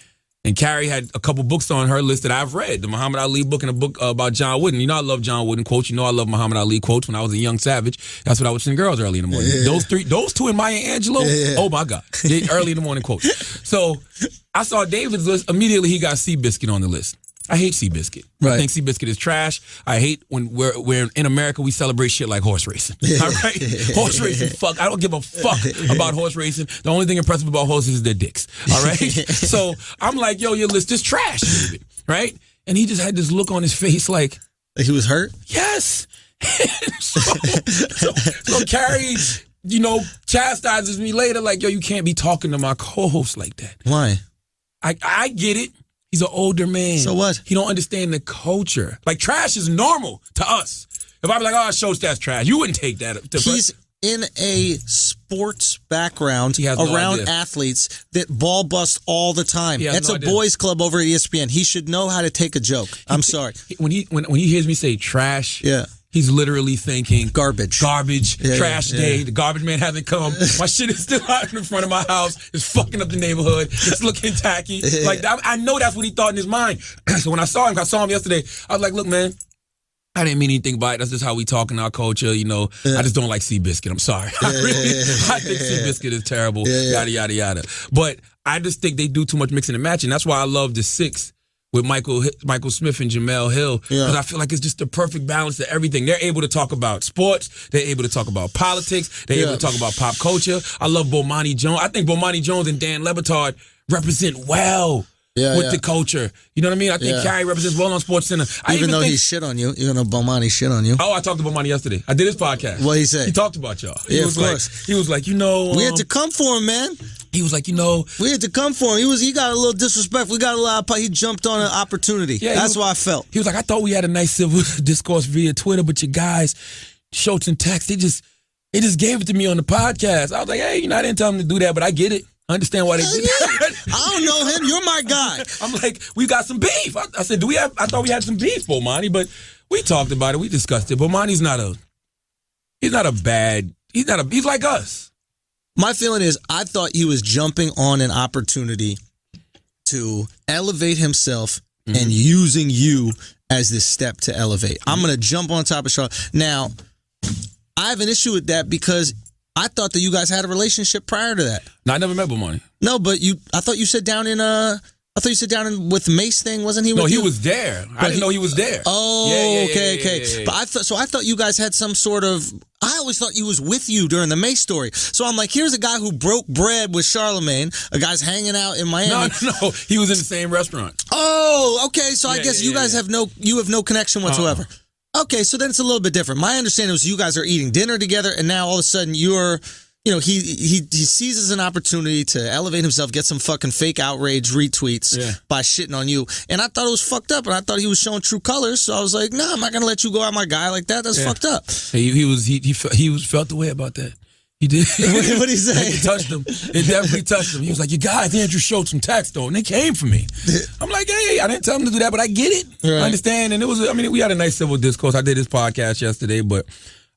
And Carrie had a couple books on her list that I've read, the Muhammad Ali book and a book about John Wooden. You know I love John Wooden quotes. You know I love Muhammad Ali quotes. When I was a young savage, that's what I would send girls early in the morning. Yeah. Those two and Maya Angelou, oh my God, early in the morning quotes. So I saw David's list. Immediately he got Seabiscuit on the list. I hate Seabiscuit. Right. I think Seabiscuit is trash. I hate when we're in America, we celebrate shit like horse racing. All right? Horse racing, fuck. I don't give a fuck about horse racing. The only thing impressive about horses is their dicks. All right? So I'm like, yo, your list is trash, David. Right? And he just had this look on his face like he was hurt? Yes. so Carrie, chastises me later like, yo, you can't be talking to my co-host like that. Why? I get it. He's an older man. So what? He don't understand the culture. Like, trash is normal to us. If I'm like, oh, show stats trash, you wouldn't take that. He's in a sports background around athletes that ball bust all the time. It's a boys club over at ESPN. He should know how to take a joke. I'm sorry. When he hears me say trash, he's literally thinking garbage, trash day. The garbage man hasn't come. My shit is still out in front of my house. It's fucking up the neighborhood. It's looking tacky. Like I know that's what he thought in his mind. So when I saw him yesterday. I was like, look, man, I didn't mean anything by it. That's just how we talk in our culture. I just don't like Seabiscuit. I'm sorry. I think Seabiscuit is terrible. Yada yada yada. But I just think they do too much mixing and matching. That's why I love the 6. With Michael Smith and Jamel Hill, because I feel like it's just the perfect balance to everything. They're able to talk about sports. They're able to talk about politics. They're able to talk about pop culture. I love Bomani Jones. I think Bomani Jones and Dan Le Batard represent well with the culture. You know what I mean? I think Carrie represents well on Sports Center. Even though he shit on you, even though Bomani shit on you. Oh, I talked to Bomani yesterday. I did his podcast. What he say? He talked about y'all. Of course. He was like, we had to come for him, man. He was like, we had to come for him. He got a little disrespectful. He jumped on an opportunity. Yeah, that's what I felt. He was like, I thought we had a nice civil discourse via Twitter, but your guys, Schultz and Tax, they just gave it to me on the podcast. I was like, hey, I didn't tell them to do that, but I get it. I understand why they did that. I don't know him. You're my guy. I'm like, we got some beef. I said, I thought we had some beef, Bomani, but we talked about it. We discussed it. Bomani's he's like us. My feeling is I thought he was jumping on an opportunity to elevate himself and using you as this step to elevate. I'm going to jump on top of Charlotte. Now, I have an issue with that because I thought that you guys had a relationship prior to that. No, I never met Bomani. No, but I thought you said down in with Mace thing, wasn't he? No, he was there. I didn't know he was there. Oh, okay. But I thought you guys had some sort of. I always thought he was with you during the Mace story. So I'm like, here's a guy who broke bread with Charlemagne. A guy's hanging out in Miami. No, he was in the same restaurant. Oh, okay. So I guess you guys have no connection whatsoever. Okay, so then it's a little bit different. My understanding was you guys are eating dinner together, and now all of a sudden you're. He seizes an opportunity to elevate himself, get some fucking fake outrage retweets by shitting on you. And I thought it was fucked up, and I thought he was showing true colors. So I was like, nah, I'm not gonna let you go out my guy like that. That's fucked up. He felt the way about that. He did. What did he say? It touched him. It definitely touched him. He was like, your guys, Andrew showed some text though, and they came for me. I'm like, hey, I didn't tell him to do that, but I get it. Right. I understand. And we had a nice civil discourse. I did his podcast yesterday, but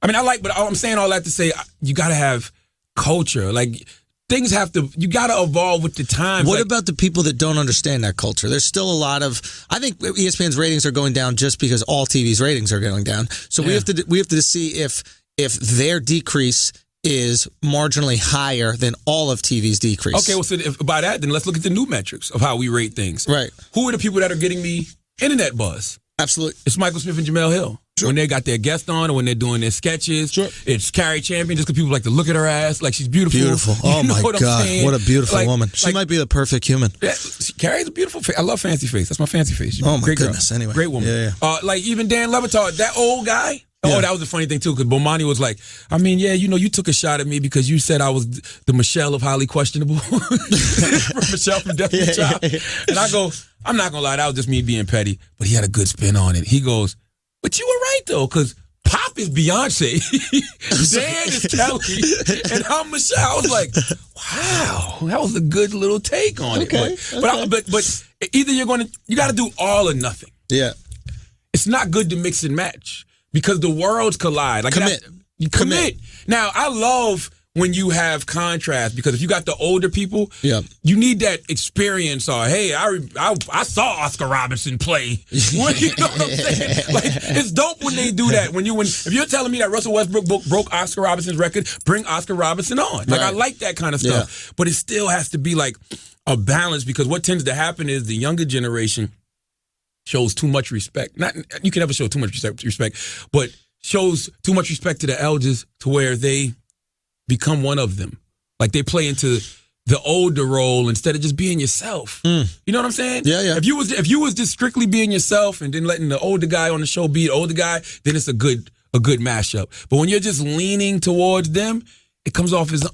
I'm saying all that to say you gotta have culture. Like, things you gotta evolve with the times. What about the people that don't understand that culture? There's still a lot of, I think ESPN's ratings are going down just because all TV's ratings are going down. So we have to see if if their decrease is marginally higher than all of TV's decrease. Okay, well, so by that, then let's look at the new metrics of how we rate things. Right. Who are the people that are getting the internet buzz? Absolutely. It's Michael Smith and Jamel Hill. Sure. When they got their guest on or when they're doing their sketches. Sure. It's Carrie Champion just because people like to look at her ass like she's beautiful. Beautiful. Oh, my God. What a beautiful woman. She might be the perfect human. Yeah, Carrie's a beautiful face. I love Fancy Face. That's my Fancy Face. She's oh, my great goodness. Girl. Anyway. Great woman. Yeah. Like even Dan Levitard, that old guy. Yeah. Oh, that was the funny thing, too, because Bomani was like, I mean, yeah, you took a shot at me because you said I was the Michelle of highly questionable. Michelle from Destiny's Child. And I go, I'm not going to lie, that was just me being petty, but he had a good spin on it. He goes, but you were right, though, because Pop is Beyonce, Dan is Kelly, and I'm Michelle. I was like, wow, that was a good little take on it. But either you got to do all or nothing. Yeah. It's not good to mix and match because the worlds collide. Like commit. Now, I love when you have contrast because if you got the older people, you need that experience. Or hey, I saw Oscar Robertson play. You know what I'm saying? Like it's dope when they do that. If you're telling me that Russell Westbrook broke Oscar Robertson's record, bring Oscar Robertson on. Like I like that kind of stuff, but it still has to be like a balance because what tends to happen is the younger generation shows too much respect. Not you can never show too much respect, but shows too much respect to the elders to where they become one of them. Like they play into the older role instead of just being yourself. You know what I'm saying? Yeah. If you was just strictly being yourself and then letting the older guy on the show be the older guy, then it's a good mashup. But when you're just leaning towards them, it comes off as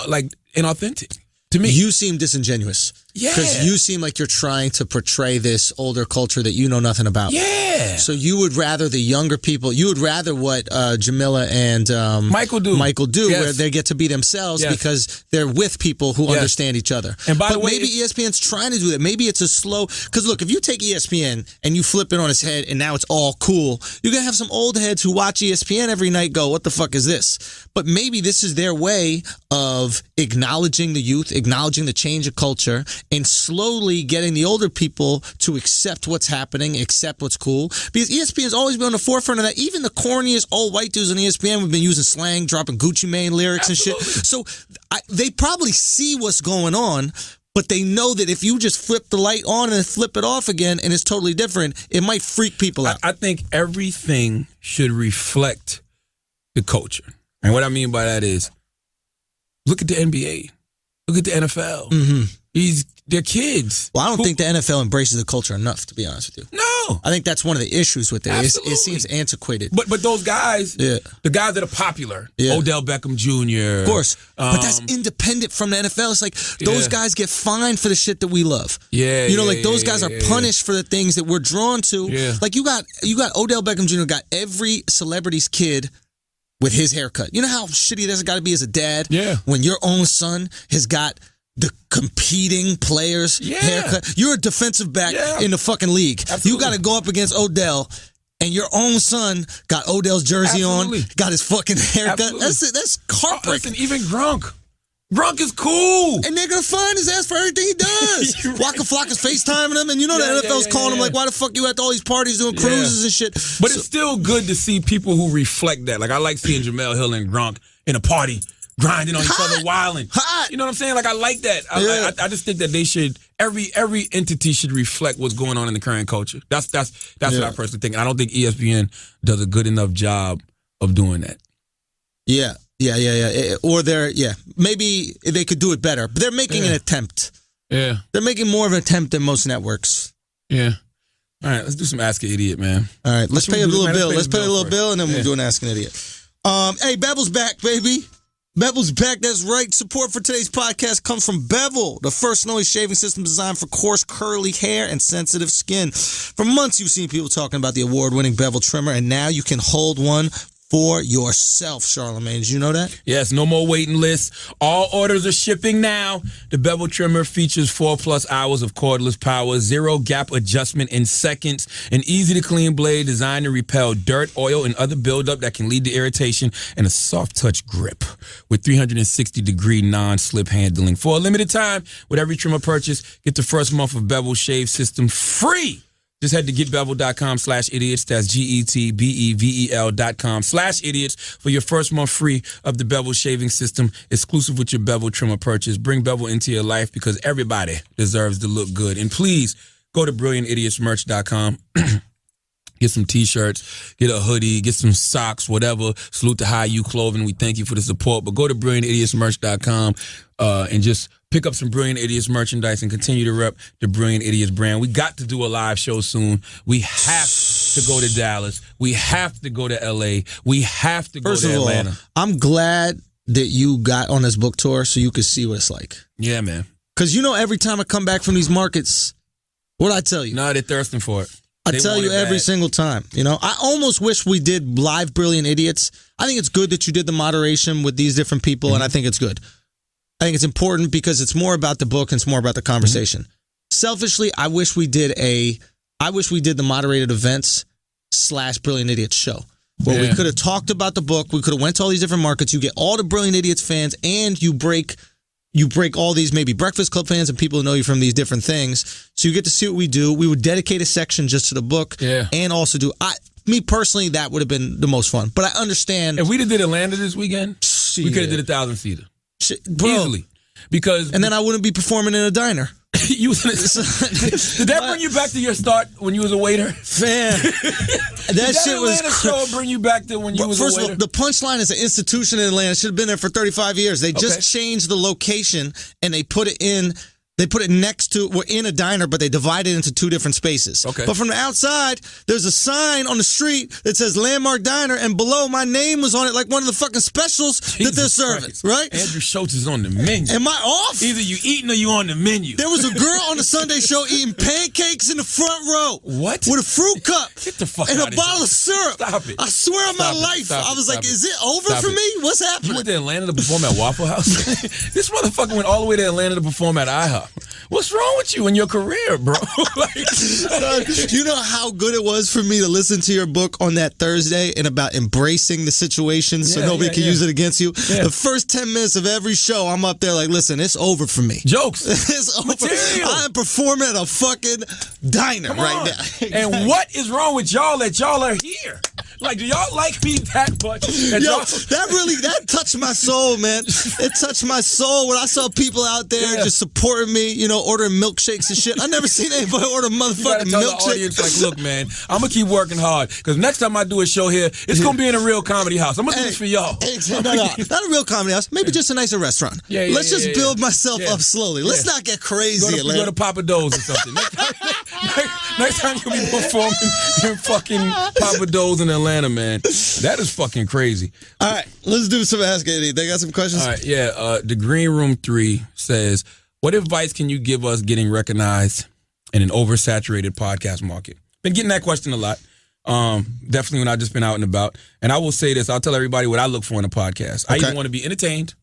like inauthentic. To me. You seem disingenuous. Yeah. Because you seem like you're trying to portray this older culture that you know nothing about. Yeah. So you would rather the younger people, you would rather what Jamila and Michael do, where they get to be themselves because they're with people who understand each other. And by the way, maybe ESPN's trying to do that. Maybe it's a slow, because look, if you take ESPN and you flip it on its head and now it's all cool, you're going to have some old heads who watch ESPN every night go, what the fuck is this? But maybe this is their way of acknowledging the youth, acknowledging the change of culture, and slowly getting the older people to accept what's happening, accept what's cool. Because ESPN's always been on the forefront of that. Even the corniest old white dudes on ESPN have been using slang, dropping Gucci Mane lyrics and shit. So they probably see what's going on, but they know that if you just flip the light on and flip it off again and it's totally different, it might freak people out. I think everything should reflect the culture. And what I mean by that is, look at the NBA. Look at the NFL. Mm-hmm. They're kids. Well, I don't think the NFL embraces the culture enough, to be honest with you. No. I think that's one of the issues with it. It seems antiquated. But those guys, the guys that are popular, Odell Beckham Jr. Of course. But that's independent from the NFL. It's like those guys get fined for the shit that we love. Yeah. Those guys are punished for the things that we're drawn to. Yeah. Like you got Odell Beckham Jr. got every celebrity's kid with his haircut. You know how shitty that's got to be as a dad? Yeah. When your own son has got the competing players' haircut. You're a defensive back in the fucking league. Absolutely. You got to go up against Odell, and your own son got Odell's jersey on, got his fucking haircut. That's heartbreaking. Listen, even Gronk. Gronk is cool. And they're going to find his ass for everything he does. Waka Flocka's FaceTiming him, and the NFL's calling him like, why the fuck you at all these parties doing cruises and shit? But it's still good to see people who reflect that. Like, I like seeing Jamel Hill and Gronk in a party, grinding on each other, wilding. You know what I'm saying? Like, I like that. I just think that they should, every entity should reflect what's going on in the current culture. That's what I personally think. I don't think ESPN does a good enough job of doing that. Yeah. Or maybe they could do it better, but they're making an attempt. Yeah. They're making more of an attempt than most networks. Yeah. All right, let's do some Ask an Idiot, man. All right, let's pay a little bill. Let's pay a little bill, and then we'll do an Ask an Idiot. Hey, Bevel's back, baby. Bevel's back, that's right. Support for today's podcast comes from Bevel, the first and only shaving system designed for coarse, curly hair and sensitive skin. For months, you've seen people talking about the award-winning Bevel trimmer, and now you can hold one for yourself, Charlamagne. Did you know that? Yes, no more waiting lists. All orders are shipping now. The Bevel trimmer features 4+ hours of cordless power, 0 gap adjustment in seconds, an easy-to-clean blade designed to repel dirt, oil, and other buildup that can lead to irritation, and a soft-touch grip with 360-degree non-slip handling. For a limited time, with every trimmer purchase, get the first month of Bevel Shave System free. Just head to getbevel.com/idiots. That's GETBEVEL.com/idiots for your first month free of the Bevel shaving system, exclusive with your Bevel trimmer purchase. Bring Bevel into your life because everybody deserves to look good. And please go to brilliantidiotsmerch.com. Get some T-shirts, get a hoodie, get some socks, whatever. Salute to High U Clothing. We thank you for the support. But go to brilliantidiotsmerch.com and just pick up some Brilliant Idiots merchandise and continue to rep the Brilliant Idiots brand. We got to do a live show soon. We have to go to Dallas. We have to go to L.A. We have to go to Atlanta. First of all, I'm glad that you got on this book tour so you could see what it's like. Yeah, man. Because every time I come back from these markets, what'd I tell you? No, they're thirsting for it. I tell you every single time. I almost wish we did live Brilliant Idiots. I think it's good that you did the moderation with these different people, and I think it's good. I think it's important because it's more about the book and it's more about the conversation. Selfishly, I wish we did the moderated events / Brilliant Idiots show where we could have talked about the book. We could have went to all these different markets. You get all the Brilliant Idiots fans, and you break all these maybe Breakfast Club fans and people who know you from these different things. So you get to see what we do. We would dedicate a section just to the book and also me personally, that would have been the most fun. But I understand. If we did Atlanta this weekend, we could have did 1,000-seater. Easily. And then I wouldn't be performing in a diner. Did that bring you back to your start when you was a waiter? Fan. That shit was show bring you back to when you was a waiter? First of all, the Punchline is an institution in Atlanta. It should have been there for 35 years. They just changed the location and they put it in. They put it next to, we're in a diner, but they divide it into 2 different spaces. Okay. But from the outside, there's a sign on the street that says Landmark Diner, and below my name was on it like one of the fucking specials that they're serving, right? Andrew Schultz is on the menu. Am I off? Either you eating or you on the menu. There was a girl on the Sunday show eating pancakes in the front row. What? With a fruit cup. Get the fuck and out of here. And a bottle of syrup. Stop it. I swear on my life. I was like, is it over for me? What's happening? You went to Atlanta to perform at Waffle House? This motherfucker went all the way to Atlanta to perform at IHOP. What's wrong with you in your career, bro? You know how good it was for me to listen to your book on that Thursday and about embracing the situation so nobody can use it against you? Yeah. The first 10 minutes of every show, I'm up there like, listen, it's over for me. Jokes. It's over. I'm performing at a fucking diner right now. Exactly. And what is wrong with y'all that y'all are here? Like, do y'all like me that much? That touched my soul, man. It touched my soul when I saw people out there just supporting me, ordering milkshakes and shit. I never seen anybody order motherfucking milkshake. The audience, like, look, man, I'm gonna keep working hard because next time I do a show here, it's gonna be in a real comedy house. I'm gonna do this for y'all. No, not a real comedy house. Maybe just a nicer restaurant. Let's just build myself up slowly. Let's not get crazy. Go to Papa Do's or something. Next time you'll be performing in fucking Papa Do's in Atlanta, man. That is fucking crazy. All right, let's do some Ask Eddie. They got some questions? All right, the Green Room 3 says, what advice can you give us getting recognized in an oversaturated podcast market? Been getting that question a lot. Definitely when I've just been out and about. And I will say this, I'll tell everybody what I look for in a podcast. I either want to be entertained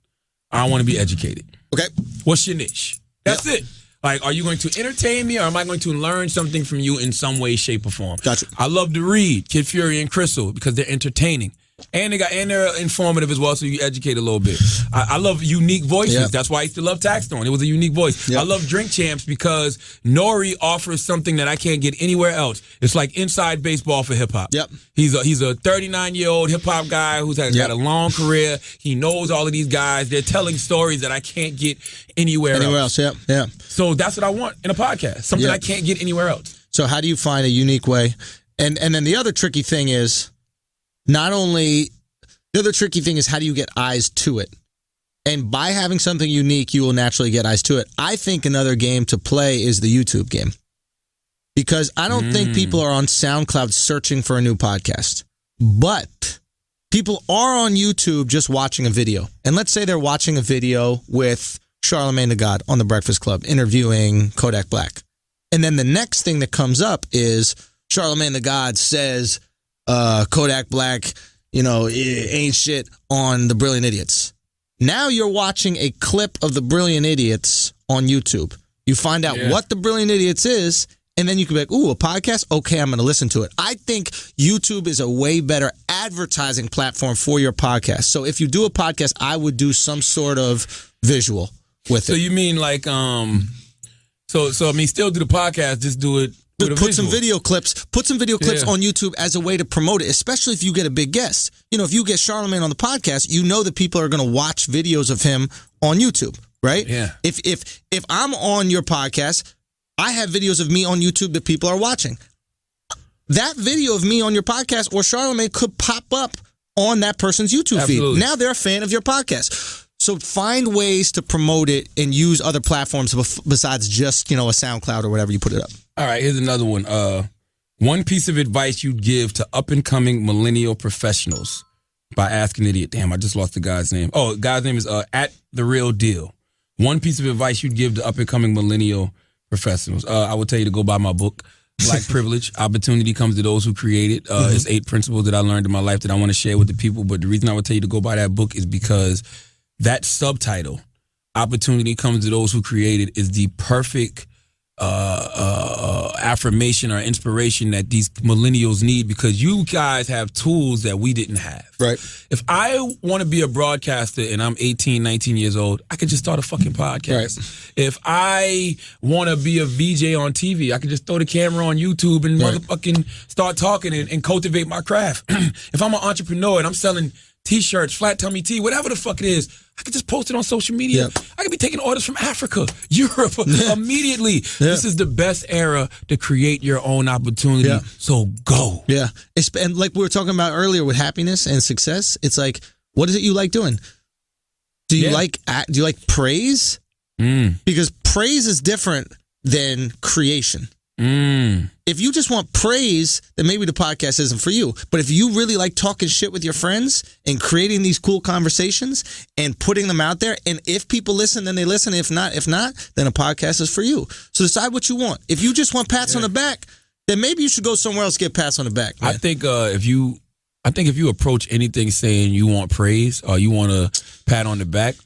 or I want to be educated. Okay. What's your niche? That's it. Like, are you going to entertain me or am I going to learn something from you in some way, shape, or form? Gotcha. I love to read Kid Fury and Crystal because they're entertaining. And they're informative as well, so you educate a little bit. I love unique voices. Yep. That's why I used to love Taxstone. It was a unique voice. Yep. I love Drink Champs because Nori offers something that I can't get anywhere else. It's like inside baseball for hip hop. Yep. He's a 39-year-old hip hop guy who's got a long career. He knows all of these guys. They're telling stories that I can't get anywhere else. Yeah. So that's what I want in a podcast. Something I can't get anywhere else. So how do you find a unique way? And then the other tricky thing is, how do you get eyes to it? And by having something unique, you will naturally get eyes to it. I think another game to play is the YouTube game. Because I don't think people are on SoundCloud searching for a new podcast. But people are on YouTube just watching a video. And let's say they're watching a video with Charlamagne the God on The Breakfast Club interviewing Kodak Black. And then the next thing that comes up is Charlamagne the God says, Kodak Black, ain't shit on the Brilliant Idiots. Now you're watching a clip of the Brilliant Idiots on YouTube. You find out what the Brilliant Idiots is, and then you can be like, ooh, a podcast? Okay, I'm going to listen to it. I think YouTube is a way better advertising platform for your podcast. So if you do a podcast, I would do some sort of visual with it. So you mean like, still do the podcast, just do it Put some video clips. Put some video clips on YouTube as a way to promote it, especially if you get a big guest. You know, if you get Charlamagne on the podcast, you know that people are going to watch videos of him on YouTube, right? Yeah. If I'm on your podcast, I have videos of me on YouTube that people are watching. That video of me on your podcast or Charlamagne could pop up on that person's YouTube feed. Now they're a fan of your podcast. So find ways to promote it and use other platforms besides just, a SoundCloud or whatever you put it up. All right, here's another one. One piece of advice you'd give to up-and-coming millennial professionals by Ask an Idiot. Damn, I just lost the guy's name. Oh, the guy's name is at The Real Deal. One piece of advice you'd give to up-and-coming millennial professionals. I would tell you to go buy my book, Black Privilege. Opportunity comes to those who create it. It's 8 principles that I learned in my life that I want to share with the people. But the reason I would tell you to go buy that book is because that subtitle, Opportunity Comes to Those Who Create It, is the perfect affirmation or inspiration that these millennials need, because you guys have tools that we didn't have. Right. If I want to be a broadcaster and I'm 18, 19 years old, I could just start a fucking podcast. Right. If I want to be a VJ on TV, I could just throw the camera on YouTube and motherfucking start talking and cultivate my craft. If I'm an entrepreneur and I'm selling T-shirts, flat tummy tea, whatever the fuck it is, I could just post it on social media. Yep. I could be taking orders from Africa, Europe, immediately. Yeah. This is the best era to create your own opportunity. Yeah. So go. Yeah. And like we were talking about earlier with happiness and success, it's like, what is it you like doing? Do you like praise? Because praise is different than creation. If you just want praise, then maybe the podcast isn't for you. But if you really like talking shit with your friends and creating these cool conversations and putting them out there, and if people listen, then they listen. If not, then a podcast is for you. So decide what you want. If you just want pats on the back, then maybe you should go somewhere else to get pats on the back. Man. I think if you approach anything saying you want praise or you want a pat on the back,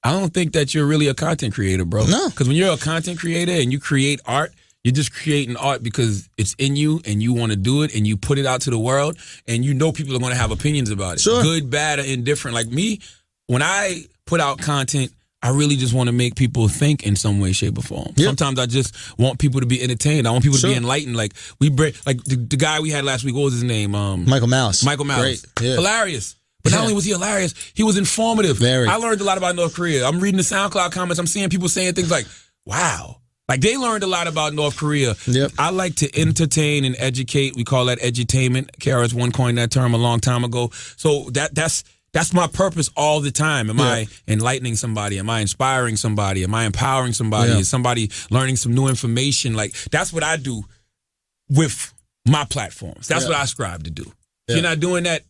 I don't think that you're really a content creator, bro. No. Because when you're a content creator and you create art, you're just creating art because it's in you and you want to do it and you put it out to the world and you know people are going to have opinions about it. Sure. Good, bad, or indifferent. Like me, when I put out content, I really just want to make people think in some way, shape, or form. Yep. Sometimes I just want people to be entertained. I want people to be enlightened. Like the guy we had last week, what was his name? Michael Malice. Michael Malice. Great. Yeah. Hilarious. But not only was he hilarious, he was informative. Very. I learned a lot about North Korea. I'm reading the SoundCloud comments. I'm seeing people saying things like, wow. Like, they learned a lot about North Korea. Yep. I like to entertain and educate. We call that edutainment. KRS-One coined that term a long time ago. So that's my purpose all the time. Am I enlightening somebody? Am I inspiring somebody? Am I empowering somebody? Is somebody learning some new information? Like, that's what I do with my platforms. That's what I strive to do. If you're not doing that,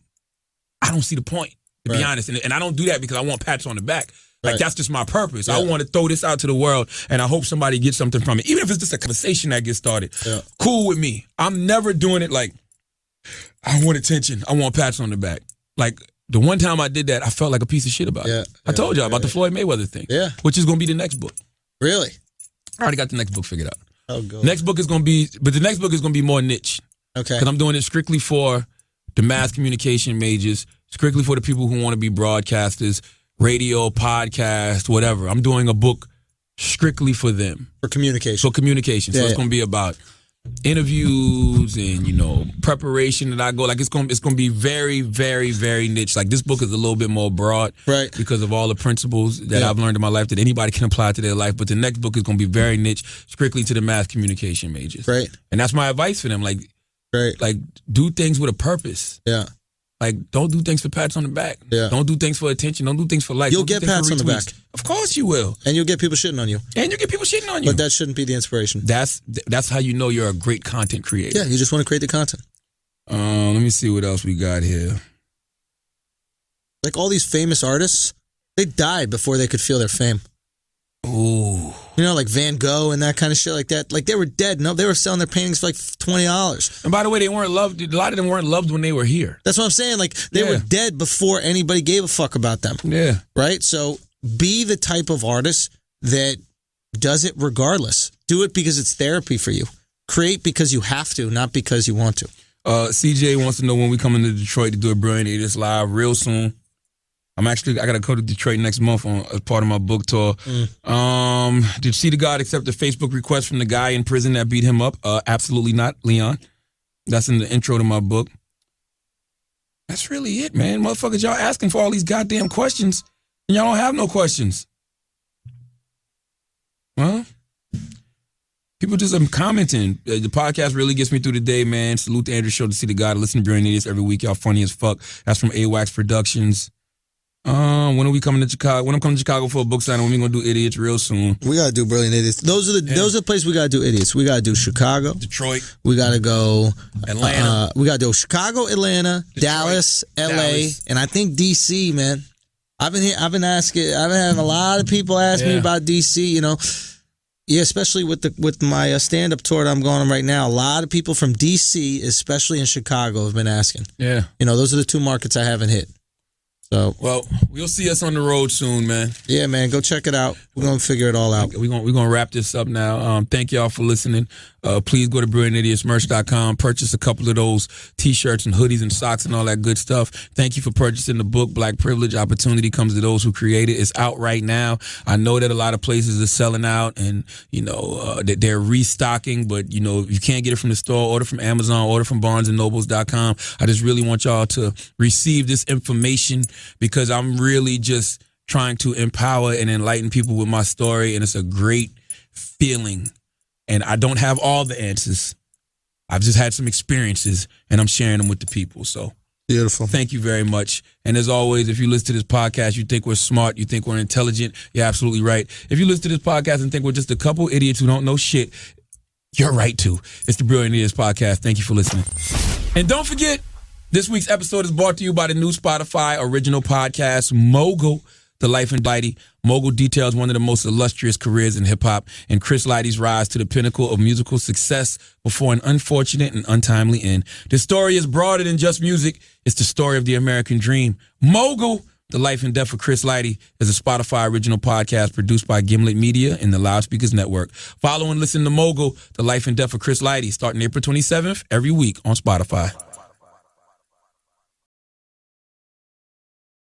I don't see the point, to be honest. And I don't do that because I want pats on the back. Like, that's just my purpose. I want to throw this out to the world, and I hope somebody gets something from it. Even if it's just a conversation that gets started. Yeah. Cool with me. I'm never doing it like, I want attention. I want pats on the back. Like, the one time I did that, I felt like a piece of shit about it. I told y'all about the Floyd Mayweather thing. Yeah. Which is going to be the next book. Really? I already got the next book figured out. Oh, good. Next book is going to be, but the next book is going to be more niche. Okay. Because I'm doing it strictly for the mass communication majors, strictly for the people who want to be broadcasters, radio, podcast, whatever. I'm doing a book strictly for them. For communication. So it's going to be about interviews and, preparation that I go. Like, it's going to be very, very, very niche. Like, this book is a little bit more broad. Right. Because of all the principles that I've learned in my life that anybody can apply to their life. But the next book is going to be very niche, strictly to the mass communication majors. Right. And that's my advice for them. Like, do things with a purpose. Yeah. Like, don't do things for pats on the back. Yeah. Don't do things for attention. Don't do things for likes. You'll get pats on the back. Of course you will. And you'll get people shitting on you. But that shouldn't be the inspiration. That's how you know you're a great content creator. Yeah, you just want to create the content. Let me see what else we got here. Like, all these famous artists, they died before they could feel their fame. Ooh. Like Van Gogh and that kind of shit like that. Like, they were dead. No, they were selling their paintings for like $20. And by the way, they weren't loved. A lot of them weren't loved when they were here. That's what I'm saying. Like, they were dead before anybody gave a fuck about them. Yeah. Right? So be the type of artist that does it regardless. Do it because it's therapy for you. Create because you have to, not because you want to. CJ wants to know when we come into Detroit to do a Brilliant Idiots Live real soon. I got to go to Detroit next month as part of my book tour. Did See the God accept a Facebook request from the guy in prison that beat him up? Absolutely not, Leon. That's in the intro to my book. That's really it, man. Motherfuckers, y'all asking for all these goddamn questions, and y'all don't have no questions. Well, people just commenting. The podcast really gets me through the day, man. Salute to Andrew Show, To See the God. Listen to Brilliant Idiots every week. Y'all funny as fuck. That's from AWAX Productions. When are we coming to Chicago? When I'm coming to Chicago for a book signing, when we gonna do Idiots real soon? We gotta do Brilliant Idiots. Those are the places we gotta do Idiots. We gotta do Chicago, Detroit. We gotta go Atlanta. We gotta do Chicago, Atlanta, Detroit, Dallas, LA, and I think DC, man. I've been having a lot of people ask me about DC. You know, especially with my stand up tour that I'm going on right now. A lot of people from DC, especially in Chicago, have been asking. Yeah, you know, those are the two markets I haven't hit. So, well, we'll see us on the road soon, man. Yeah, man, go check it out. We're gonna figure it all out. We're gonna wrap this up now. Thank y'all for listening. Please go to BrilliantIdiotsMerch.com. Purchase a couple of those T-shirts and hoodies and socks and all that good stuff. Thank you for purchasing the book. Black Privilege. Opportunity comes to those who create it. It's out right now. I know that a lot of places are selling out, and you know that they're restocking. But you know, if you can't get it from the store, order from Amazon, order from BarnesandNobles.com. I just really want y'all to receive this information, because I'm really just trying to empower and enlighten people with my story, and it's a great feeling. And I don't have all the answers. I've just had some experiences, and I'm sharing them with the people. So beautiful. Thank you very much. And as always, if you listen to this podcast, you think we're smart, you think we're intelligent, you're absolutely right. If you listen to this podcast and think we're just a couple idiots who don't know shit, you're right too. It's the Brilliant Idiots Podcast. Thank you for listening. And don't forget, this week's episode is brought to you by the new Spotify original podcast, Mogul, The Life and Lighty. Mogul details one of the most illustrious careers in hip-hop and Chris Lighty's rise to the pinnacle of musical success before an unfortunate and untimely end. The story is broader than just music. It's the story of the American dream. Mogul, The Life and Death of Chris Lighty, is a Spotify original podcast produced by Gimlet Media and the Loudspeakers Network. Follow and listen to Mogul, The Life and Death of Chris Lighty, starting April 27th every week on Spotify.